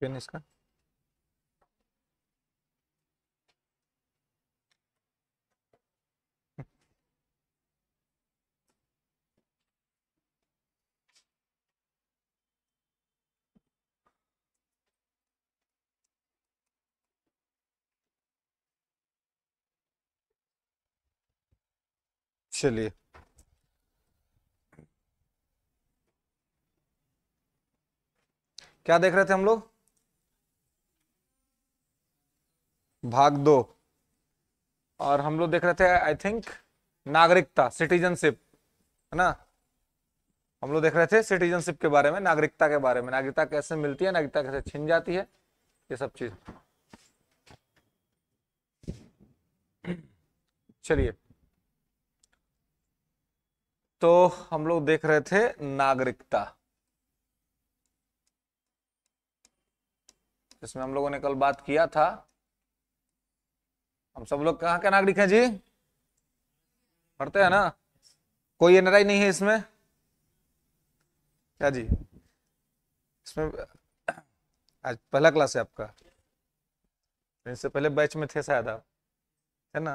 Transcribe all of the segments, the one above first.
Pin इसका चलिए क्या देख रहे थे हम लोग? भाग 2। और हम लोग देख रहे थे आई थिंक नागरिकता, सिटीजनशिप, है ना। हम लोग देख रहे थे सिटीजनशिप के बारे में, नागरिकता के बारे में, नागरिकता कैसे मिलती है, नागरिकता कैसे छिन जाती है, ये सब चीज। चलिए, तो हम लोग देख रहे थे नागरिकता, जिसमें हम लोगों ने कल बात किया था। हम सब लोग कहाँ के नागरिक हैं जी? पढ़ते हैं ना? कोई एनआरआई नहीं है इसमें क्या जी? इसमें आज पहला क्लास है आपका? इससे पहले बैच में थे शायद आप, है ना?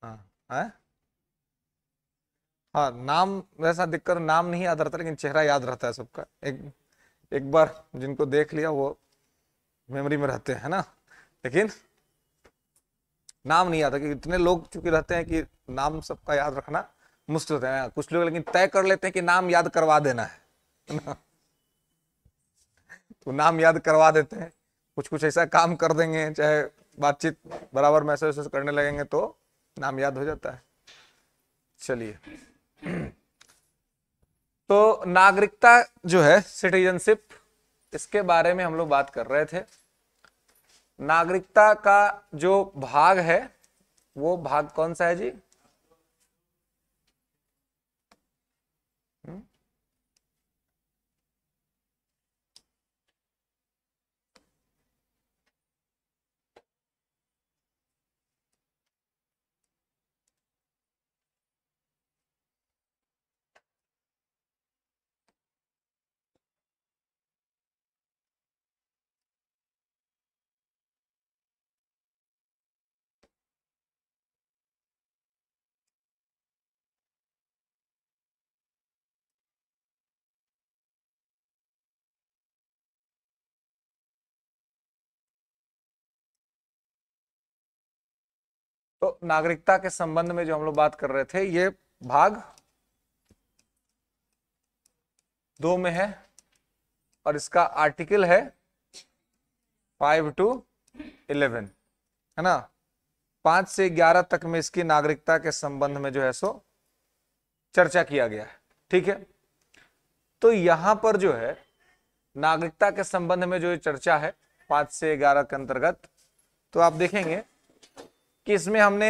हाँ है? हाँ, नाम वैसा दिक्कत, नाम नहीं याद रहता लेकिन चेहरा याद रहता है सबका। एक बार जिनको देख लिया वो मेमोरी में रहते हैं ना, लेकिन नाम नहीं आता, कि इतने लोग चुके रहते हैं कि नाम सबका याद रखना मुश्किल होता है। कुछ लोग लेकिन तय कर लेते हैं कि नाम याद करवा देना है ना, तो नाम याद करवा देते हैं। कुछ कुछ ऐसा काम कर देंगे, चाहे बातचीत बराबर मैसेज करने लगेंगे तो नाम याद हो जाता है। चलिए, तो नागरिकता जो है, सिटीजनशिप, इसके बारे में हम लोग बात कर रहे थे। नागरिकता का जो भाग है वो भाग कौन सा है जी? तो नागरिकता के संबंध में जो हम लोग बात कर रहे थे, ये भाग 2 में है और इसका आर्टिकल है 5 to 11, है ना। 5 से 11 तक में इसकी नागरिकता के संबंध में जो है सो चर्चा किया गया है, ठीक है। तो यहां पर जो है नागरिकता के संबंध में जो चर्चा है 5 से 11 के अंतर्गत, तो आप देखेंगे कि इसमें हमने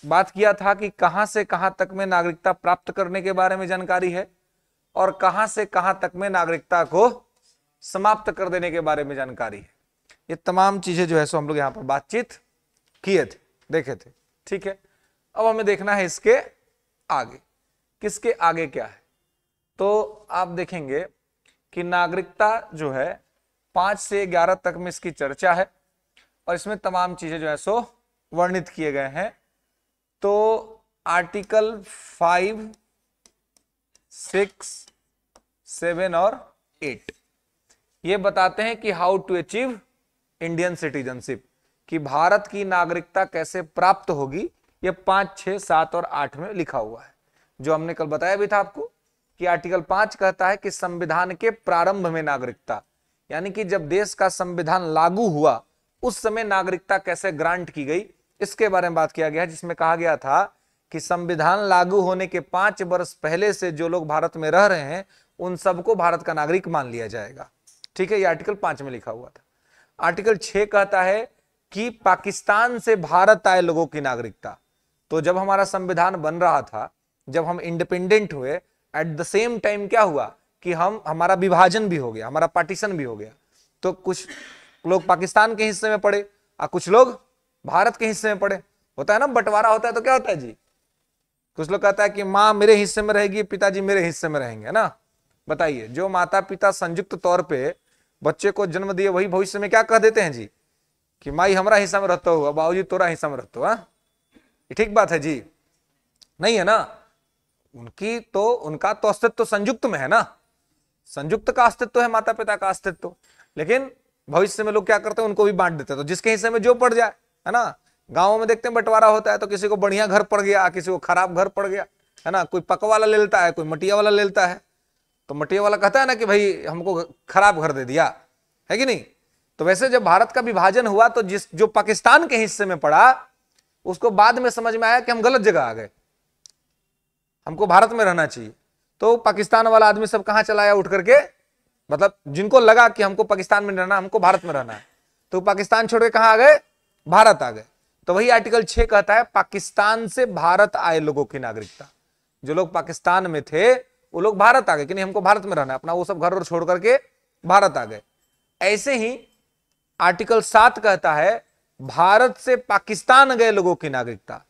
बात किया था कि कहां से कहां तक में नागरिकता प्राप्त करने के बारे में जानकारी है और कहां से कहां तक में नागरिकता को समाप्त कर देने के बारे में जानकारी है। ये तमाम चीजें जो है सो हम लोग यहां पर बातचीत किए थे, देखे थे, ठीक है। अब हमें देखना है इसके आगे, किसके आगे क्या है। तो आप देखेंगे कि नागरिकता जो है 5 से 11 तक में इसकी चर्चा है और इसमें तमाम चीजें जो है सो वर्णित किए गए हैं। तो आर्टिकल 5, 6, 7 और 8 ये बताते हैं कि how to achieve Indian citizenship, कि भारत की नागरिकता कैसे प्राप्त होगी। ये 5, 6, 7 और 8 में लिखा हुआ है, जो हमने कल बताया भी था आपको कि आर्टिकल 5 कहता है कि संविधान के प्रारंभ में नागरिकता, यानी कि जब देश का संविधान लागू हुआ उस समय नागरिकता कैसे ग्रांट की गई, इसके बारे में बात किया गया है। जिसमें कहा गया था कि संविधान लागू होने के 5 वर्ष पहले से जो लोग भारत में रह रहे हैं उन सबको भारत का नागरिक मान लिया जाएगा, ठीक है। ये आर्टिकल 5 में लिखा हुआ था। आर्टिकल 6 कहता है कि पाकिस्तान से भारत आए लोगों की नागरिकता। तो जब हमारा संविधान बन रहा था, जब हम इंडिपेंडेंट हुए, एट द सेम टाइम क्या हुआ कि हमारा विभाजन भी हो गया, हमारा पार्टीशन भी हो गया। तो कुछ लोग पाकिस्तान के हिस्से में पड़े और कुछ लोग भारत के हिस्से में पड़े। होता है ना, बंटवारा होता है तो क्या होता है जी, कुछ लोग कहता है कि माँ मेरे हिस्से में रहेगी, पिताजी मेरे हिस्से में रहेंगे, ना। बताइए, जो माता पिता संयुक्त तौर पे बच्चे को जन्म दिए वही भविष्य में क्या कह देते हैं जी, कि माई हमारा हिस्सा में रहता हो, बाबूजी तोरा हिस्सा में रहता हो। ये ठीक बात है जी? नहीं है ना? उनका तो अस्तित्व संयुक्त में है ना, संयुक्त का अस्तित्व है, माता पिता का अस्तित्व। लेकिन भविष्य में लोग क्या करते हैं, उनको भी बांट देते हैं, तो जिसके हिस्से में जो पड़ जाए, है ना। गांवों में देखते हैं बंटवारा होता है तो किसी को बढ़िया घर पड़ गया, किसी को खराब घर पड़ गया, है ना। कोई पक वाला ले लेता है, कोई मटिया वाला ले लेता है। तो मटिया वाला कहता है ना कि भाई हमको खराब घर दे दिया, है कि नहीं। तो वैसे जब भारत का विभाजन हुआ तो जो पाकिस्तान के हिस्से में पड़ा, उसको बाद में समझ में आया कि हम गलत जगह आ गए, हमको भारत में रहना चाहिए। तो पाकिस्तान वाला आदमी सब कहां चला आया उठ करके, मतलब जिनको लगा कि हमको पाकिस्तान में रहना, हमको भारत में रहना है, तो पाकिस्तान छोड़ के कहां आ गए, भारत आ गए। तो वही आर्टिकल 6 कहता है पाकिस्तान से भारत आए लोगों की नागरिकता। जो लोग पाकिस्तान में थे वो लोग भारत आ गए कि नहीं हमको भारत में रहना है, अपना वो सब घर और छोड़ करके भारत आ गए। ऐसे ही आर्टिकल 7 कहता है भारत से पाकिस्तान गए लोगों की नागरिकता।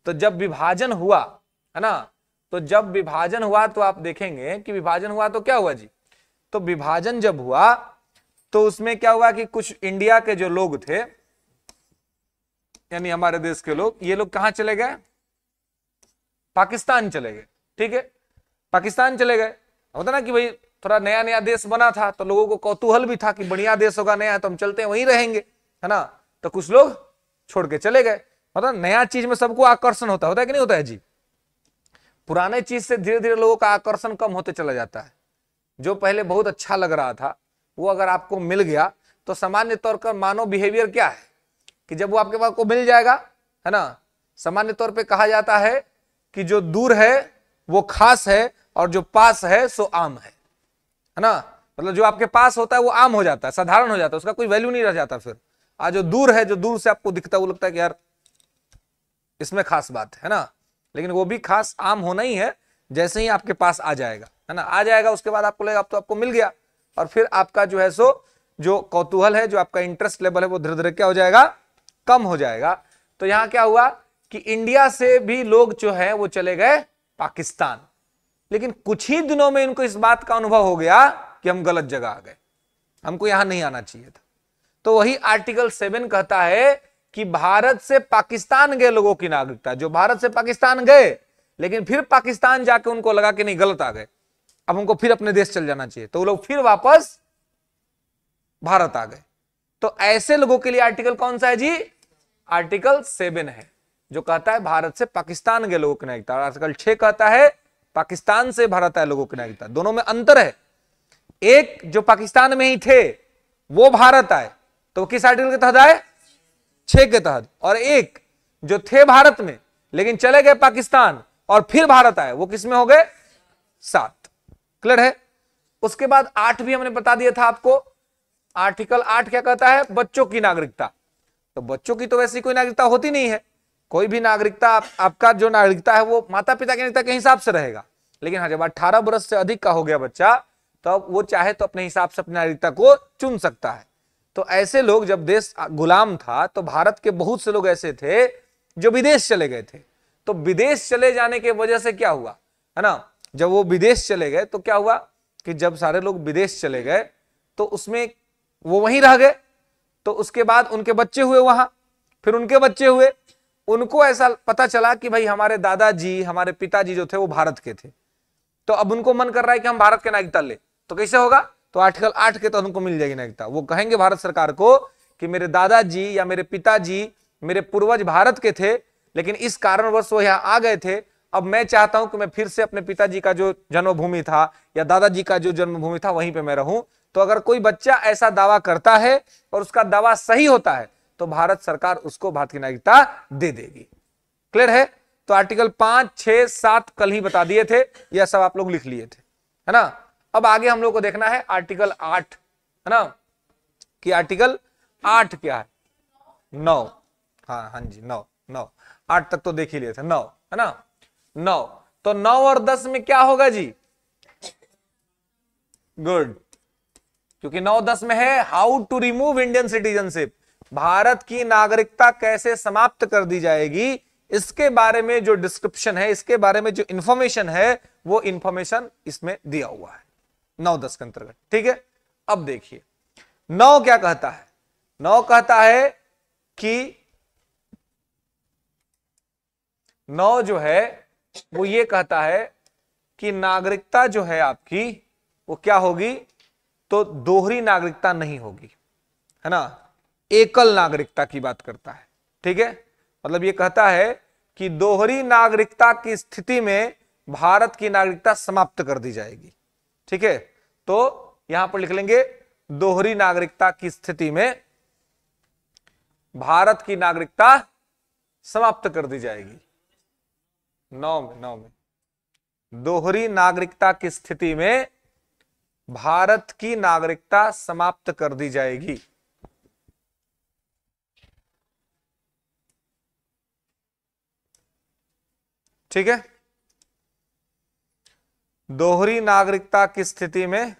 तो जब विभाजन हुआ, है ना, तो जब विभाजन हुआ तो आप देखेंगे कि विभाजन हुआ तो क्या हुआ जी, तो विभाजन जब हुआ तो उसमें क्या हुआ कि कुछ इंडिया के जो लोग थे, यानी हमारे देश के लोग, ये लोग कहां चले गए, पाकिस्तान चले गए। ठीक है, पाकिस्तान चले गए। होता ना कि भाई थोड़ा नया नया देश बना था तो लोगों को कौतूहल भी था कि बढ़िया देश होगा नया, तो हम चलते हैं वहीं रहेंगे, है ना। तो कुछ लोग छोड़ के चले गए। मतलब नया चीज में सबको आकर्षण होता है कि नहीं होता है जी। पुराने चीज से धीरे धीरे लोगों का आकर्षण कम होते चला जाता है। जो पहले बहुत अच्छा लग रहा था वो अगर आपको मिल गया तो सामान्य तौर पर मानव बिहेवियर क्या है कि जब वो आपके पास को मिल जाएगा, है ना, सामान्य तौर पे कहा जाता है कि जो दूर है वो खास है और जो पास है सो आम है ना। मतलब जो आपके पास होता है वो आम हो जाता है, साधारण हो जाता है, उसका कोई वैल्यू नहीं रह जाता। फिर आज जो दूर है, जो दूर से आपको दिखता है वो लगता है कि यार इसमें खास बात है ना, लेकिन वो भी खास आम होना ही है। जैसे ही आपके पास आ जाएगा, है ना, आ जाएगा, उसके बाद आपको लगेगा अब तो आपको मिल गया, और फिर आपका जो है सो जो कौतूहल है, जो आपका इंटरेस्ट लेवल है वो धीरे धीरे क्या हो जाएगा, कम हो जाएगा। तो यहां क्या हुआ कि इंडिया से भी लोग जो है वो चले गए पाकिस्तान, लेकिन कुछ ही दिनों में इनको इस बात का अनुभव हो गया कि हम गलत जगह आ गए, हमको यहां नहीं आना चाहिए था। तो वही आर्टिकल 7 कहता है कि भारत से पाकिस्तान गए लोगों की नागरिकता, जो भारत से पाकिस्तान गए लेकिन फिर पाकिस्तान जाके उनको लगा कि नहीं गलत आ गए, अब हमको फिर अपने देश चल जाना चाहिए, तो वो लोग फिर वापस भारत आ गए। तो ऐसे लोगों के लिए आर्टिकल कौन सा है जी, आर्टिकल 7 है, जो कहता है भारत से पाकिस्तान गए लोगों की नागरिकता। आर्टिकल 6 कहता है पाकिस्तान से भारत आए लोगों की नागरिकता। दोनों में अंतर है। एक जो पाकिस्तान में ही थे वो भारत आए तो किस आर्टिकल के तहत आए, 6 के तहत, और एक जो थे भारत में लेकिन चले गए पाकिस्तान और फिर भारत आए वो किस में हो गए, 7। क्लियर है। उसके बाद 8 भी हमने बता दिया था आपको। आर्टिकल 8 क्या कहता है, बच्चों की नागरिकता। तो बच्चों की तो वैसी कोई नागरिकता होती नहीं है, कोई भी नागरिकता आपका जो नागरिकता है वो माता पिता की नागरिकता के हिसाब से रहेगा। लेकिन हाँ, जब 18 वर्ष से अधिक का हो गया बच्चा तो अब वो चाहे तो अपने हिसाब से अपनी नागरिकता को चुन सकता है। तो ऐसे लोग, जब देश गुलाम था तो भारत के बहुत से लोग ऐसे थे जो विदेश चले गए थे। तो विदेश चले जाने के वजह से क्या हुआ, है ना, जब वो विदेश चले गए तो क्या हुआ कि जब सारे लोग विदेश चले गए तो उसमें वो वहीं रह गए। तो उसके बाद उनके बच्चे हुए वहां, फिर उनके बच्चे हुए, उनको ऐसा पता चला कि भाई हमारे दादाजी, हमारे पिताजी जो थे वो भारत के थे, तो अब उनको मन कर रहा है कि हम भारत के नागरिकता ले। तो कैसे होगा, तो आर्टिकल 8 के तो उनको मिल जाएगी नागरिकता। वो कहेंगे भारत सरकार को कि मेरे दादाजी या मेरे पिताजी, मेरे पूर्वज भारत के थे लेकिन इस कारणवश वो यहाँ आ गए थे, अब मैं चाहता हूं कि मैं फिर से अपने पिताजी का जो जन्मभूमि था या दादाजी का जो जन्मभूमि था वहीं पे मैं रहूं। तो अगर कोई बच्चा ऐसा दावा करता है और उसका दावा सही होता है तो भारत सरकार उसको भारत की नागरिकता दे देगी। क्लियर है। तो आर्टिकल 5, 6, 7 कल ही बता दिए थे, यह सब आप लोग लिख लिए थे, है ना। अब आगे हम लोग को देखना है आर्टिकल 8, है ना, कि आर्टिकल 8 क्या है, 9। हाँ जी, 9 8 तक तो देख ही लिए थे, 9 है ना, 9। तो 9 और 10 में क्या होगा जी, गुड, क्योंकि 9-10 में है how to remove Indian citizenship, Bharat की नागरिकता कैसे समाप्त कर दी जाएगी, इसके बारे में जो डिस्क्रिप्शन है, इसके बारे में जो इंफॉर्मेशन है वो इंफॉर्मेशन इसमें दिया हुआ है। 9-10 के अंतर्गत। ठीक है, अब देखिए 9 क्या कहता है, 9 कहता है कि 9 जो है वो ये कहता है कि नागरिकता जो है आपकी वो क्या होगी, तो दोहरी नागरिकता नहीं होगी, है ना, एकल नागरिकता की बात करता है। ठीक है, मतलब ये कहता है कि दोहरी नागरिकता की स्थिति में भारत की नागरिकता समाप्त कर दी जाएगी। ठीक है, तो यहां पर लिख लेंगे दोहरी नागरिकता की स्थिति में भारत की नागरिकता समाप्त कर दी जाएगी। 9 में दोहरी नागरिकता की स्थिति में भारत की नागरिकता समाप्त कर दी जाएगी। ठीक है, दोहरी नागरिकता की स्थिति में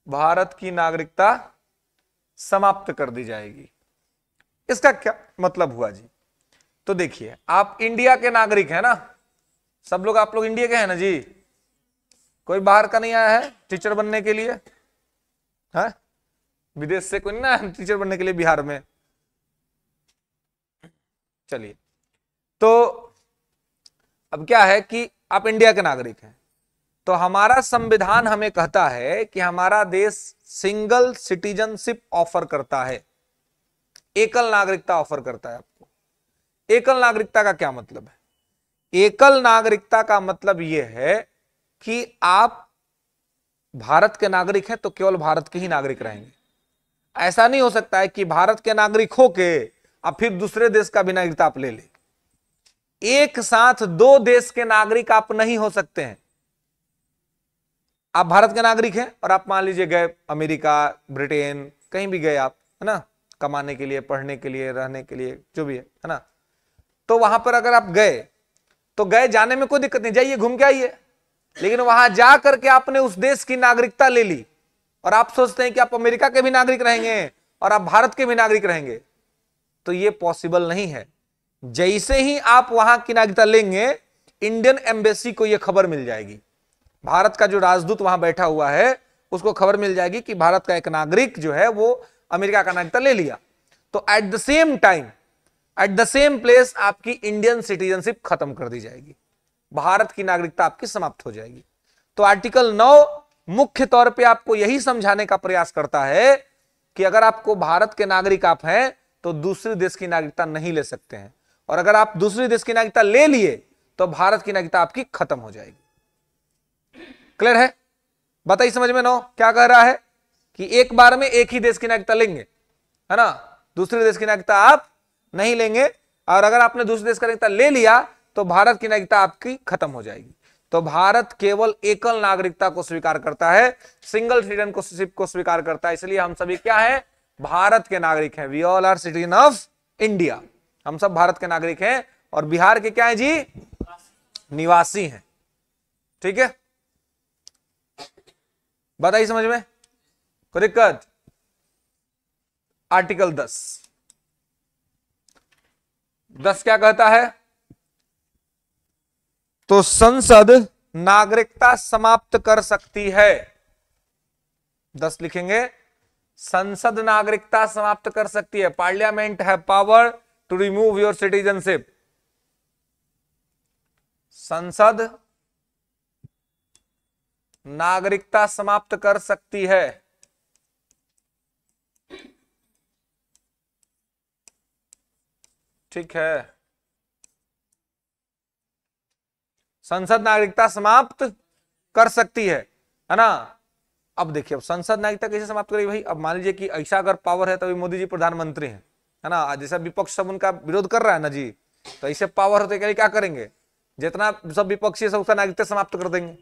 भारत की नागरिकता समाप्त कर दी जाएगी। इसका क्या मतलब हुआ जी, तो देखिए आप इंडिया के नागरिक हैं ना, सब लोग आप लोग इंडिया के हैं ना जी, कोई बाहर का नहीं आया है टीचर बनने के लिए, है विदेश से कोई ना टीचर बनने के लिए बिहार में। चलिए, तो अब क्या है कि आप इंडिया के नागरिक हैं, तो हमारा संविधान हमें कहता है कि हमारा देश सिंगल सिटीजनशिप ऑफर करता है, एकल नागरिकता ऑफर करता है आपको। एकल नागरिकता का क्या मतलब है, एकल नागरिकता का मतलब यह है कि आप भारत के नागरिक हैं तो केवल भारत के ही नागरिक रहेंगे। ऐसा नहीं हो सकता है कि भारत के नागरिक हो के अब फिर दूसरे देश का भी नागरिकता आप ले ले। एक साथ 2 देश के नागरिक आप नहीं हो सकते हैं। आप भारत के नागरिक हैं और आप मान लीजिए गए अमेरिका, ब्रिटेन, कहीं भी गए आप, है ना, कमाने के लिए, पढ़ने के लिए, रहने के लिए, जो भी है ना, तो वहां पर अगर आप गए तो गए, जाने में कोई दिक्कत नहीं, जाइए घूम के आइए, लेकिन वहां जा करके आपने उस देश की नागरिकता ले ली और आप सोचते हैं कि आप अमेरिका के भी नागरिक रहेंगे और आप भारत के भी नागरिक रहेंगे, तो ये पॉसिबल नहीं है। जैसे ही आप वहां की नागरिकता लेंगे, इंडियन एम्बेसी को यह खबर मिल जाएगी, भारत का जो राजदूत वहां बैठा हुआ है उसको खबर मिल जाएगी कि भारत का एक नागरिक जो है वो अमेरिका का नागरिकता ले लिया, तो at the same time, at the same place आपकी इंडियन सिटीजनशिप खत्म कर दी जाएगी, भारत की नागरिकता आपकी समाप्त हो जाएगी। तो आर्टिकल 9 मुख्य तौर पे आपको यही समझाने का प्रयास करता है कि अगर आपको भारत के नागरिक आप हैं तो दूसरे देश की नागरिकता नहीं ले सकते हैं, और अगर आप दूसरे देश की नागरिकता ले लिए तो भारत की नागरिकता आपकी खत्म हो जाएगी। क्लियर है, बताइए समझ में नो क्या कह रहा है कि एक बार में एक ही देश की नागरिकता लेंगे, है ना, दूसरे देश की नागरिकता आप नहीं लेंगे, और अगर आपने दूसरे देश का नागरिकता ले लिया तो भारत की नागरिकता आपकी खत्म हो जाएगी। तो भारत केवल एकल नागरिकता को स्वीकार करता है, सिंगल सिटीजनशिप को स्वीकार करता है, इसलिए हम सभी क्या है, भारत के नागरिक हैं। We all are citizen of India, हम सब भारत के नागरिक हैं और बिहार के क्या है जी, निवासी हैं। ठीक है, बताइए समझ में कोई दिक्कत। आर्टिकल 10 क्या कहता है, तो संसद नागरिकता समाप्त कर सकती है। 10 लिखेंगे, संसद नागरिकता समाप्त कर सकती है। पार्लियामेंट है power to remove your citizenship. संसद नागरिकता समाप्त कर सकती है। ठीक है, संसद नागरिकता समाप्त कर सकती है ना। अब देखिए, अब संसद नागरिकता कैसे समाप्त करेगी भाई, अब मान लीजिए कि ऐसा अगर पावर है तो अभी मोदी जी प्रधानमंत्री हैं, है ना, जैसा विपक्ष सब उनका विरोध कर रहा है ना जी, तो ऐसे पावर होते के लिए क्या करेंगे, जितना सब विपक्षी है उसका नागरिकता समाप्त कर देंगे।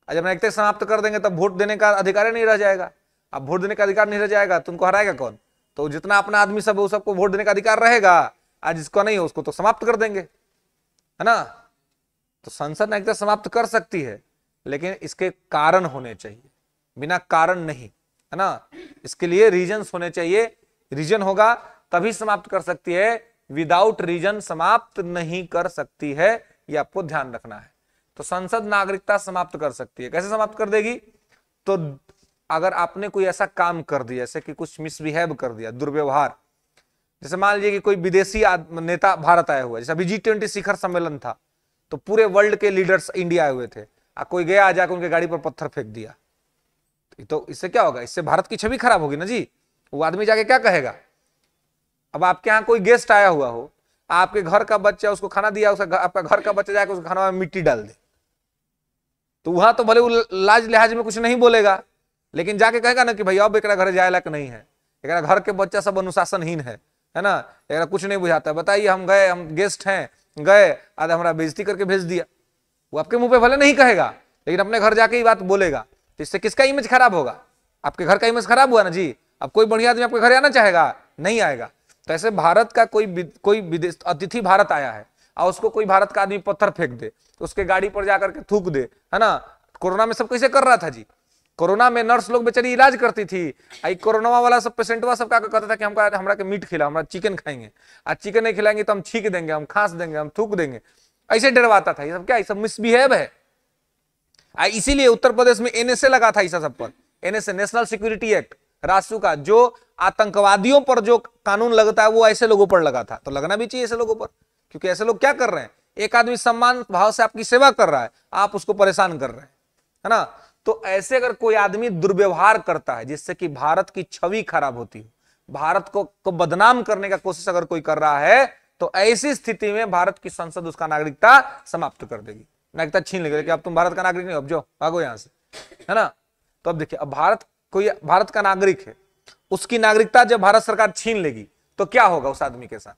जब नागरिकता समाप्त कर देंगे तब वोट देने का अधिकार नहीं रह जाएगा। अब वोट देने का अधिकार नहीं रह जाएगा तो उनको हराएगा कौन, तो जितना अपना आदमी सब है सबको वोट देने का अधिकार रहेगा, आज जिसको नहीं हो उसको तो समाप्त कर देंगे, है ना। तो संसद नागरिकता समाप्त कर सकती है, लेकिन इसके कारण होने चाहिए, बिना कारण नहीं, है ना। इसके लिए रीजंस होने चाहिए, रीजन होगा तभी समाप्त कर सकती है, विदाउट रीजन समाप्त नहीं कर सकती है, ये आपको ध्यान रखना है। तो संसद नागरिकता समाप्त कर सकती है। कैसे समाप्त कर देगी, तो अगर आपने कोई ऐसा काम कर दिया, जैसे कि कुछ मिसबिहेव कर दिया, दुर्व्यवहार, जैसे मान लीजिए कि कोई विदेशी नेता भारत आया हुआ है, जैसे अभी G20 शिखर सम्मेलन था, तो पूरे वर्ल्ड के लीडर्स इंडिया आए हुए थे, कोई गया जाकर उनके गाड़ी पर पत्थर फेंक दिया, तो इससे क्या होगा? इससे भारत की छवि खराब होगी ना जी। वो आदमी जाके क्या कहेगा? अब आपके यहाँ कोई गेस्ट आया हुआ हो, आपके घर का बच्चा उसको खाना दिया, उसका आपका घर का बच्चा जाकर उसके खाना में मिट्टी डाल दे, तो वहां तो भले वो लाज लिहाज में कुछ नहीं बोलेगा, लेकिन जाके कहेगा ना कि भैया अब एक घर जाए लायक नहीं है, एक घर के बच्चा सब अनुशासनहीन है ना, एक कुछ नहीं बुझाता है, बताइए हम गए, हम गेस्ट हैं, गए आज हमारा बेइज्जती करके भेज दिया। वो आपके मुंह पे भले नहीं कहेगा, लेकिन अपने घर जाके ही बात बोलेगा, तो इससे किसका इमेज खराब होगा? आपके घर का इमेज खराब हुआ ना जी। अब कोई बढ़िया आदमी आपके घर आना चाहेगा? नहीं आएगा। तो ऐसे भारत का कोई विदेश अतिथि भारत आया है और उसको कोई भारत का आदमी पत्थर फेंक दे, तो उसके गाड़ी पर जाकर के थूक दे, है ना। कोरोना में सब कैसे कर रहा था जी? कोरोना में नर्स लोग बेचारी इलाज करती थी, आई कोरोना वाला सब पेशेंटवा सब क्या कहता था कि हमका हमरा के मीट खिला, हमरा चिकन खाएंगे, आज चिकन नहीं खिलाएंगे तो हम छींक देंगे, हम खांस देंगे, हम थूक देंगे, ऐसे डरवाता था। ये सब क्या? ये सब मिसबिहेव है। इसीलिए उत्तर प्रदेश में एनएसए लगा था ऐसा सब पर, NSA national security act, Rasu का, जो आतंकवादियों पर जो कानून लगता है वो ऐसे लोगों पर लगा था। तो लगना भी चाहिए ऐसे लोगों पर, क्योंकि ऐसे लोग क्या कर रहे हैं? एक आदमी सम्मान भाव से आपकी सेवा कर रहा है, आप उसको परेशान कर रहे हैं, है ना। तो ऐसे अगर कोई आदमी दुर्व्यवहार करता है जिससे कि भारत की छवि खराब होती है, भारत को बदनाम करने का कोशिश अगर कोई कर रहा है, तो ऐसी स्थिति में भारत की संसद उसका नागरिकता समाप्त कर देगी, नागरिकता छीन लेगी कि अब तुम भारत का नागरिक नहीं हो, अब जाओ भागो यहां से, है ना। तो अब देखिए, अब कोई भारत का नागरिक है, उसकी नागरिकता जब भारत सरकार छीन लेगी तो क्या होगा उस आदमी के साथ?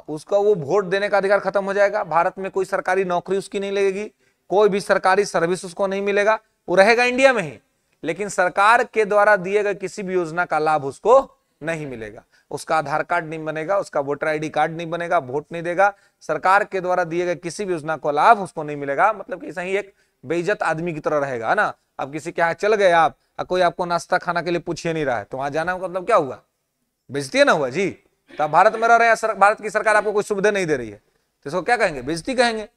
उसका वो वोट देने का अधिकार खत्म हो जाएगा, भारत में कोई सरकारी नौकरी उसकी नहीं लगेगी, कोई भी सरकारी सर्विस उसको नहीं मिलेगा, वो रहेगा इंडिया में ही, लेकिन सरकार के द्वारा दिए गए किसी भी योजना का लाभ उसको नहीं मिलेगा, उसका आधार कार्ड नहीं बनेगा, उसका वोटर आईडी कार्ड नहीं बनेगा, वोट नहीं देगा, सरकार के द्वारा दिए गए किसी भी योजना का लाभ उसको नहीं मिलेगा, मतलब कि सही एक बेइज्जत आदमी की तरह रहेगा, है ना। अब किसी के यहाँ चल गए आप, कोई आपको नाश्ता खाना के लिए पूछिए नहीं रहा है, तो वहां जाना मतलब क्या हुआ? बेइज्जती ना हुआ जी। तो आप भारत में रह रहे हैं, भारत की सरकार आपको कोई सुविधा नहीं दे रही है, तो इसको क्या कहेंगे? बेइज्जती कहेंगे।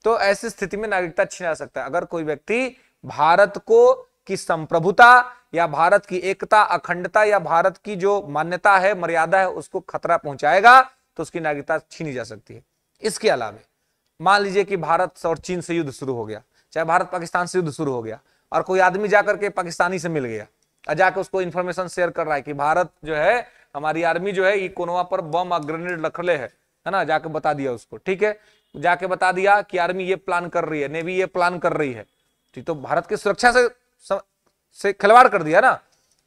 तो ऐसी स्थिति में नागरिकता छीना जा सकता है अगर कोई व्यक्ति भारत को की संप्रभुता या भारत की एकता अखंडता या भारत की जो मान्यता है मर्यादा है उसको खतरा पहुंचाएगा, तो उसकी नागरिकता छीनी जा सकती है। इसके अलावा मान लीजिए कि भारत और चीन से युद्ध शुरू हो गया, चाहे भारत पाकिस्तान से युद्ध शुरू हो गया, और कोई आदमी जाकर के पाकिस्तानी से मिल गया और जाकर उसको इंफॉर्मेशन शेयर कर रहा है कि भारत जो है, हमारी आर्मी जो है ये कोनवा पर बम और ग्रेनेड रखले है ना, जाके बता दिया उसको, ठीक है, जाके बता दिया कि आर्मी ये प्लान कर रही है, नेवी ये प्लान कर रही है, तो भारत की सुरक्षा से खिलवाड़ कर दिया ना,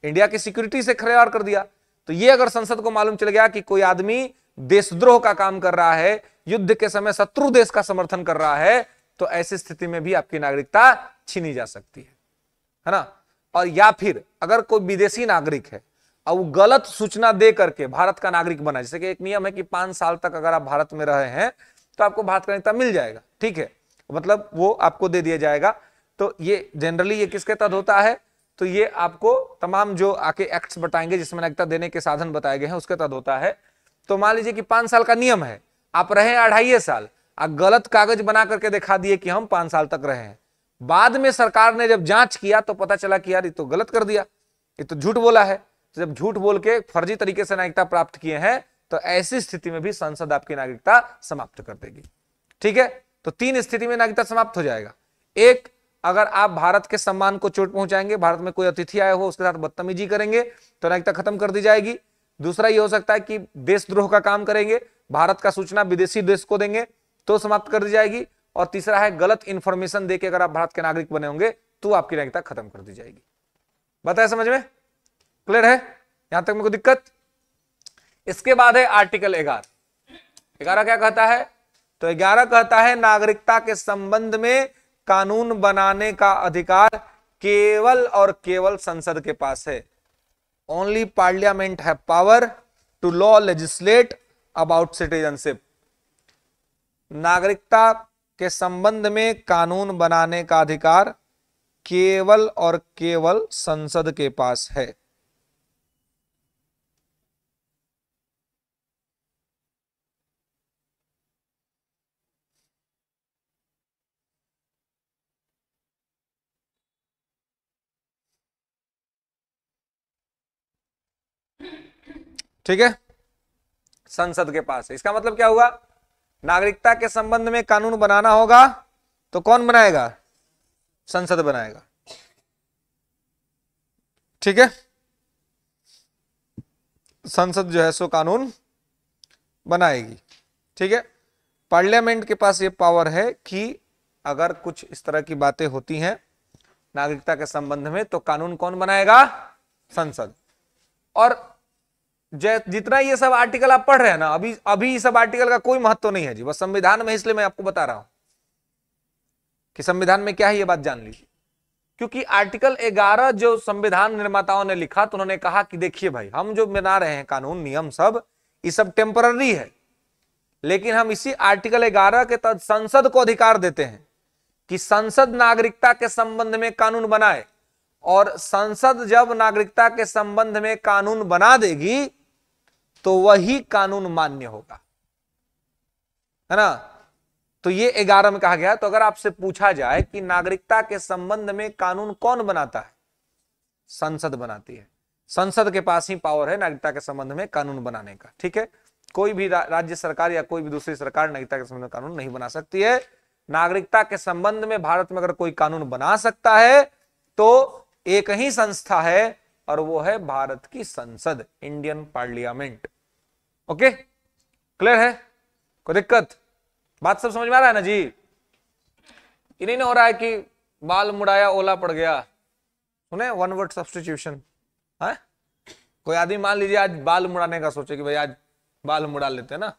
इंडिया की सिक्योरिटी से खिलवाड़ कर दिया। तो ये अगर संसद को मालूम चल गया कि कोई आदमी देशद्रोह का काम कर रहा है, युद्ध के समय शत्रु देश का समर्थन कर रहा है, तो ऐसी स्थिति में भी आपकी नागरिकता छीनी जा सकती है ना। और या फिर अगर कोई विदेशी नागरिक है और वो गलत सूचना दे करके भारत का नागरिक बना, जैसे कि एक नियम है कि 5 साल तक अगर आप भारत में रहे हैं तो आपको भारत का नागरिकता मिल जाएगा, ठीक है, मतलब वो आपको दे दिया जाएगा। तो ये जनरली ये किसके तहत होता है? तो ये आपको तमाम जो आके एक्ट्स बताएंगे जिसमें नागरिकता देने के साधन बताए गए हैं उसके तहत होता है। तो मान लीजिए कि 5 साल का नियम है, आप रहे 2.5 साल, गलत कागज बना करके दिखा दिए कि हम 5 साल तक रहे हैं, बाद में सरकार ने जब जांच किया तो पता चला कि यार ये तो गलत कर दिया, ये तो झूठ बोला है, तो जब झूठ बोल के फर्जी तरीके से नागरिकता प्राप्त किए हैं तो ऐसी स्थिति में भी संसद आपकी नागरिकता समाप्त कर देगी, ठीक है। तो 3 स्थिति में नागरिकता समाप्त हो जाएगा। एक, अगर आप भारत के सम्मान को चोट पहुंचाएंगे, भारत में कोई अतिथि आया हो उसके साथ बदतमीजी करेंगे तो नागरिकता खत्म कर दी जाएगी। दूसरा ये हो सकता है कि देशद्रोह का काम करेंगे, भारत का सूचना विदेशी देश को देंगे तो समाप्त कर दी जाएगी। और तीसरा है गलत इंफॉर्मेशन देके अगर आप भारत के नागरिक बने होंगे तो आपकी नागरिकता खत्म कर दी जाएगी। बताया समझ में? क्लियर है? यहां तक में कोई दिक्कत? इसके बाद है आर्टिकल 11 क्या कहता है? तो 11 कहता है नागरिकता के संबंध में कानून बनाने का अधिकार केवल और केवल संसद के पास है। ओनली पार्लियामेंट है power to law legislate about citizenship. नागरिकता के संबंध में कानून बनाने का अधिकार केवल और केवल संसद के पास है। ठीक है, संसद के पास है। इसका मतलब क्या हुआ, नागरिकता के संबंध में कानून बनाना होगा तो कौन बनाएगा, संसद बनाएगा। ठीक है, संसद जो है सो कानून बनाएगी। ठीक है, पार्लियामेंट के पास ये पावर है कि अगर कुछ इस तरह की बातें होती हैं नागरिकता के संबंध में तो कानून कौन बनाएगा, संसद। और जितना ये सब आर्टिकल आप पढ़ रहे हैं ना, अभी सब आर्टिकल का कोई महत्व नहीं है जी, बस संविधान में, इसलिए मैं आपको बता रहा हूं कि संविधान में क्या है, ये बात जान लीजिए। क्योंकि आर्टिकल 11 जो संविधान निर्माताओं ने लिखा तो उन्होंने कहा कि देखिए भाई, हम जो बना रहे हैं कानून नियम सब, ये सब टेम्पररी है, लेकिन हम इसी आर्टिकल 11 के तहत संसद को अधिकार देते हैं कि संसद नागरिकता के संबंध में कानून बनाए, और संसद जब नागरिकता के संबंध में कानून बना देगी तो वही कानून मान्य होगा, है ना। तो ये 11 में कहा गया। तो अगर आपसे पूछा जाए कि नागरिकता के संबंध में कानून कौन बनाता है, संसद बनाती है। संसद के पास ही पावर है नागरिकता के संबंध में कानून बनाने का। ठीक है, कोई भी राज्य सरकार या कोई भी दूसरी सरकार नागरिकता के संबंध में कानून नहीं बना सकती है। नागरिकता के संबंध में भारत में अगर कोई कानून बना सकता है तो एक ही संस्था है, और वो है भारत की संसद, इंडियन पार्लियामेंट। ओके, क्लियर है, कोई दिक्कत, बात सब समझ में आ रहा है ना जी। ये नहीं हो रहा है कि बाल मुड़ाया ओला पड़ गया, सुने, वन वर्ड सब्स्टिट्यूशन है। कोई आदमी मान लीजिए आज बाल मुड़ाने का सोचे कि भाई आज बाल मुड़ा लेते हैं ना,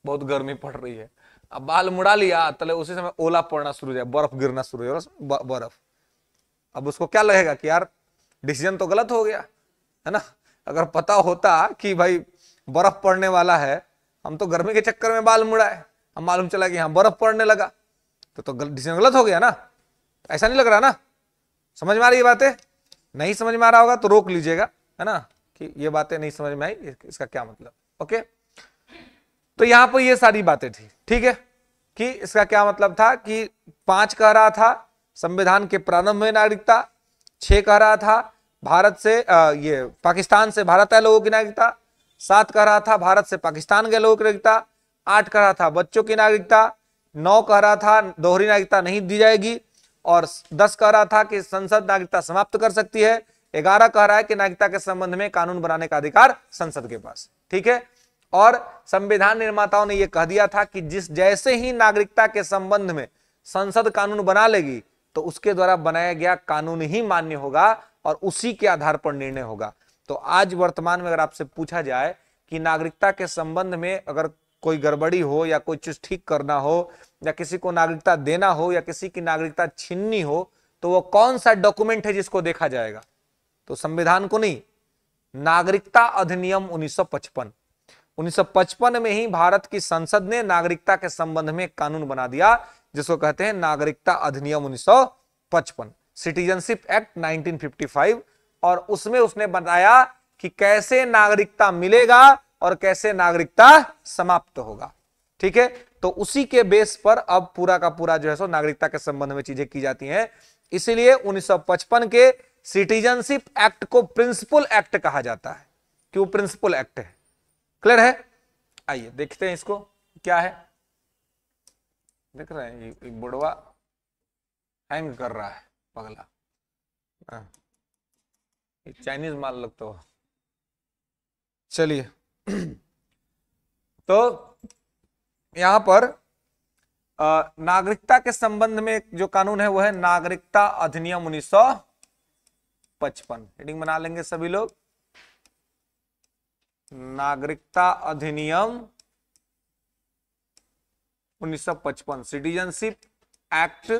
बहुत गर्मी पड़ रही है, अब बाल मुड़ा लिया तले उसी समय ओला पड़ना शुरू हो जाए, बर्फ गिरना शुरू हो जाए, बर्फ। अब उसको क्या लगेगा कि यार डिसीजन तो गलत हो गया, है ना। अगर पता होता कि भाई बर्फ पड़ने वाला है, हम तो गर्मी के चक्कर में बाल मुड़ाए, हम मालूम चला कि हाँ बर्फ पड़ने लगा, तो डिसीजन गलत हो गया ना। ऐसा नहीं लग रहा ना, समझ में आ रही है बातें, नहीं समझ में आ रहा होगा तो रोक लीजिएगा, है ना, कि ये बातें नहीं समझ में आई, इसका क्या मतलब। ओके, तो यहां पर ये सारी बातें थी। ठीक है, कि इसका क्या मतलब था कि 5 कह रहा था संविधान के प्रारंभ में नागरिकता, 6 कह रहा था भारत से ये पाकिस्तान से भारत आए लोगों की नागरिकता, 7 कह रहा था भारत से पाकिस्तान गए लोगों की नागरिकता, 8 कह रहा था बच्चों की नागरिकता, 9 कह रहा था दोहरी नागरिकता नहीं दी जाएगी, और 10 कह रहा था कि संसद नागरिकता समाप्त कर सकती है, 11 कह रहा है कि नागरिकता के संबंध में कानून बनाने का अधिकार संसद के पास। ठीक है, और संविधान निर्माताओं ने यह कह दिया था कि जिस जैसे ही नागरिकता के संबंध में संसद कानून बना लेगी तो उसके द्वारा बनाया गया कानून ही मान्य होगा और उसी के आधार पर निर्णय होगा। तो आज वर्तमान में अगर आपसे पूछा जाए कि नागरिकता के संबंध में अगर कोई गड़बड़ी हो या कोई चीज ठीक करना हो या किसी को नागरिकता देना हो या किसी की नागरिकता छीननी हो तो वो कौन सा डॉक्यूमेंट है जिसको देखा जाएगा, तो संविधान को नहीं, नागरिकता अधिनियम 1955 में ही भारत की संसद ने नागरिकता के संबंध में कानून बना दिया जिसको कहते हैं नागरिकता अधिनियम 1955, सिटीजनशिप एक्ट 1955। और उसमें उसने बताया कि कैसे नागरिकता मिलेगा और कैसे नागरिकता समाप्त होगा। ठीक है, तो उसी के बेस पर अब पूरा का पूरा जो है सो नागरिकता के संबंध में चीजें की जाती हैं। इसीलिए 1955 के सिटीजनशिप एक्ट को प्रिंसिपल एक्ट कहा जाता है, क्यों प्रिंसिपल एक्ट है। क्लियर है, आइए देखते हैं इसको क्या है। देख रहे हैं ये बुढ़वा हैंग कर रहा है पगला, ये चाइनीज माल लगता हो। चलिए तो यहां पर नागरिकता के संबंध में जो कानून है वो है नागरिकता अधिनियम 1955। हेडिंग बना लेंगे सभी लोग, नागरिकता अधिनियम 1955, सिटीजनशिप एक्ट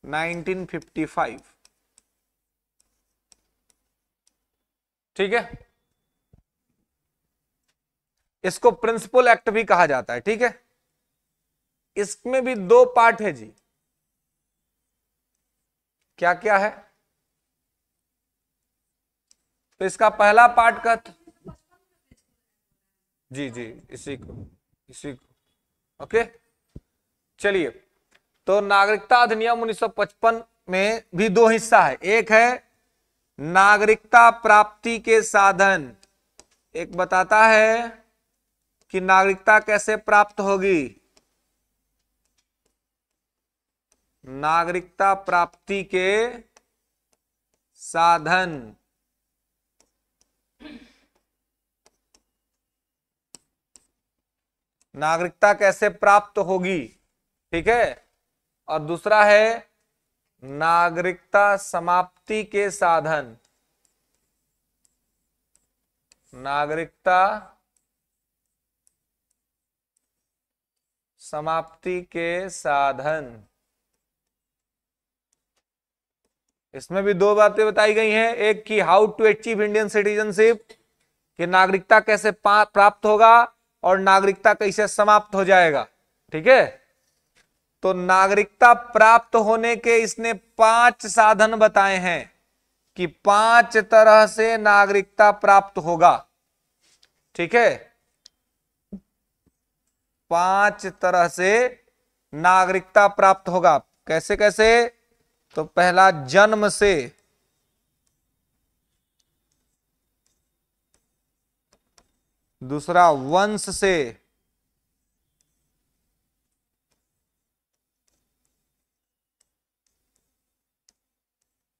1955। ठीक है, इसको प्रिंसिपल एक्ट भी कहा जाता है। ठीक है, इसमें भी 2 पार्ट है जी। क्या क्या है, तो इसका पहला पार्ट का जी इसी को ओके। चलिए, तो नागरिकता अधिनियम 1955 में भी 2 हिस्सा है। एक है नागरिकता प्राप्ति के साधन, एक बताता है कि नागरिकता कैसे प्राप्त होगी। नागरिकता प्राप्ति के साधन। नागरिकता कैसे प्राप्त होगी, ठीक है। और दूसरा है नागरिकता समाप्ति के साधन। नागरिकता समाप्ति के साधन। इसमें भी दो बातें बताई गई हैं, एक की how to achieve Indian citizenship, कि नागरिकता कैसे प्राप्त होगा, और नागरिकता कैसे समाप्त हो जाएगा, ठीक है। तो नागरिकता प्राप्त होने के इसने 5 साधन बताए हैं कि 5 तरह से नागरिकता प्राप्त होगा, ठीक है। 5 तरह से नागरिकता प्राप्त होगा। कैसे कैसे? तो पहला जन्म से, दूसरा वंश से,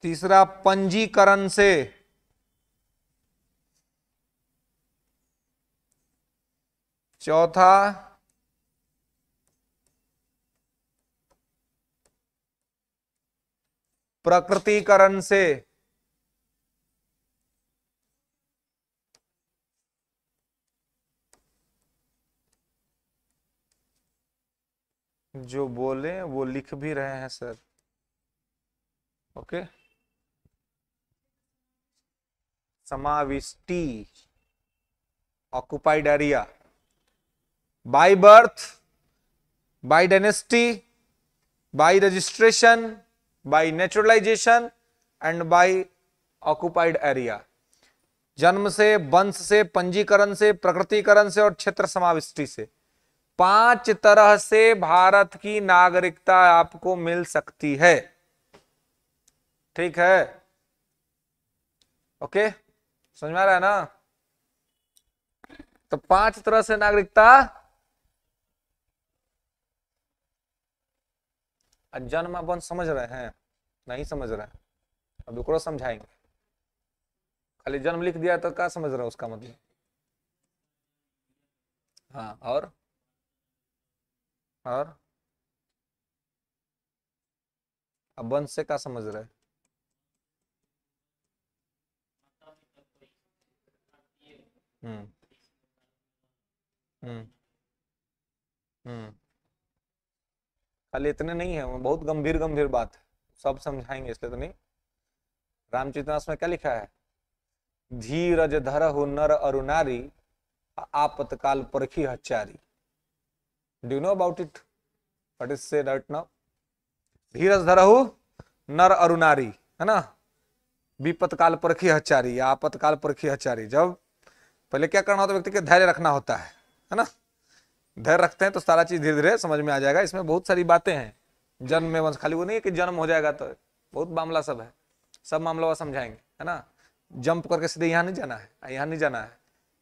तीसरा पंजीकरण से, चौथा प्रकृतिकरण से, जो बोले वो लिख भी रहे हैं सर, ओके। समाविष्टि, occupied area, by birth, by dynasty, by registration, by naturalisation and by occupied area. जन्म से, वंश से, पंजीकरण से, प्रकृतिकरण से और क्षेत्र समाविष्टि से। 5 तरह से भारत की नागरिकता आपको मिल सकती है, ठीक है। ओके, समझ में आ रहा है ना? तो 5 तरह से नागरिकता। जन्म अपन समझ रहे हैं? नहीं समझ रहे हैं? अब दुकड़ो समझाएंगे। खाली जन्म लिख दिया तो क्या समझ रहा है उसका मतलब? हाँ, और अब वंश से क्या समझ रहे हैं? हम्म हम्म हम्म खाली इतने नहीं है, बहुत गंभीर गंभीर बात है, सब समझाएंगे इसलिए तो नहीं। रामचरितमानस में क्या लिखा है? धीरज धरहु नर अरु नारी, आपतकाल परखी हचारी। Do you know about it? What is said right now? धीरज धरहु नर अरु नारी, है ना। विपतकाल परखी हचारी या आपतकाल परखी हचारी। जब पहले क्या करना होता है? व्यक्ति के धैर्य रखना होता है ना। धैर्य रखते हैं तो सारा चीज धीरे धीरे समझ में आ जाएगा। इसमें बहुत सारी बातें हैं। जन्म में वंश, खाली वो नहीं है कि जन्म हो जाएगा, तो बहुत मामला सब है, सब मामला वो समझाएंगे, है ना। जंप करके सीधे यहाँ नहीं जाना है, यहाँ नहीं जाना है,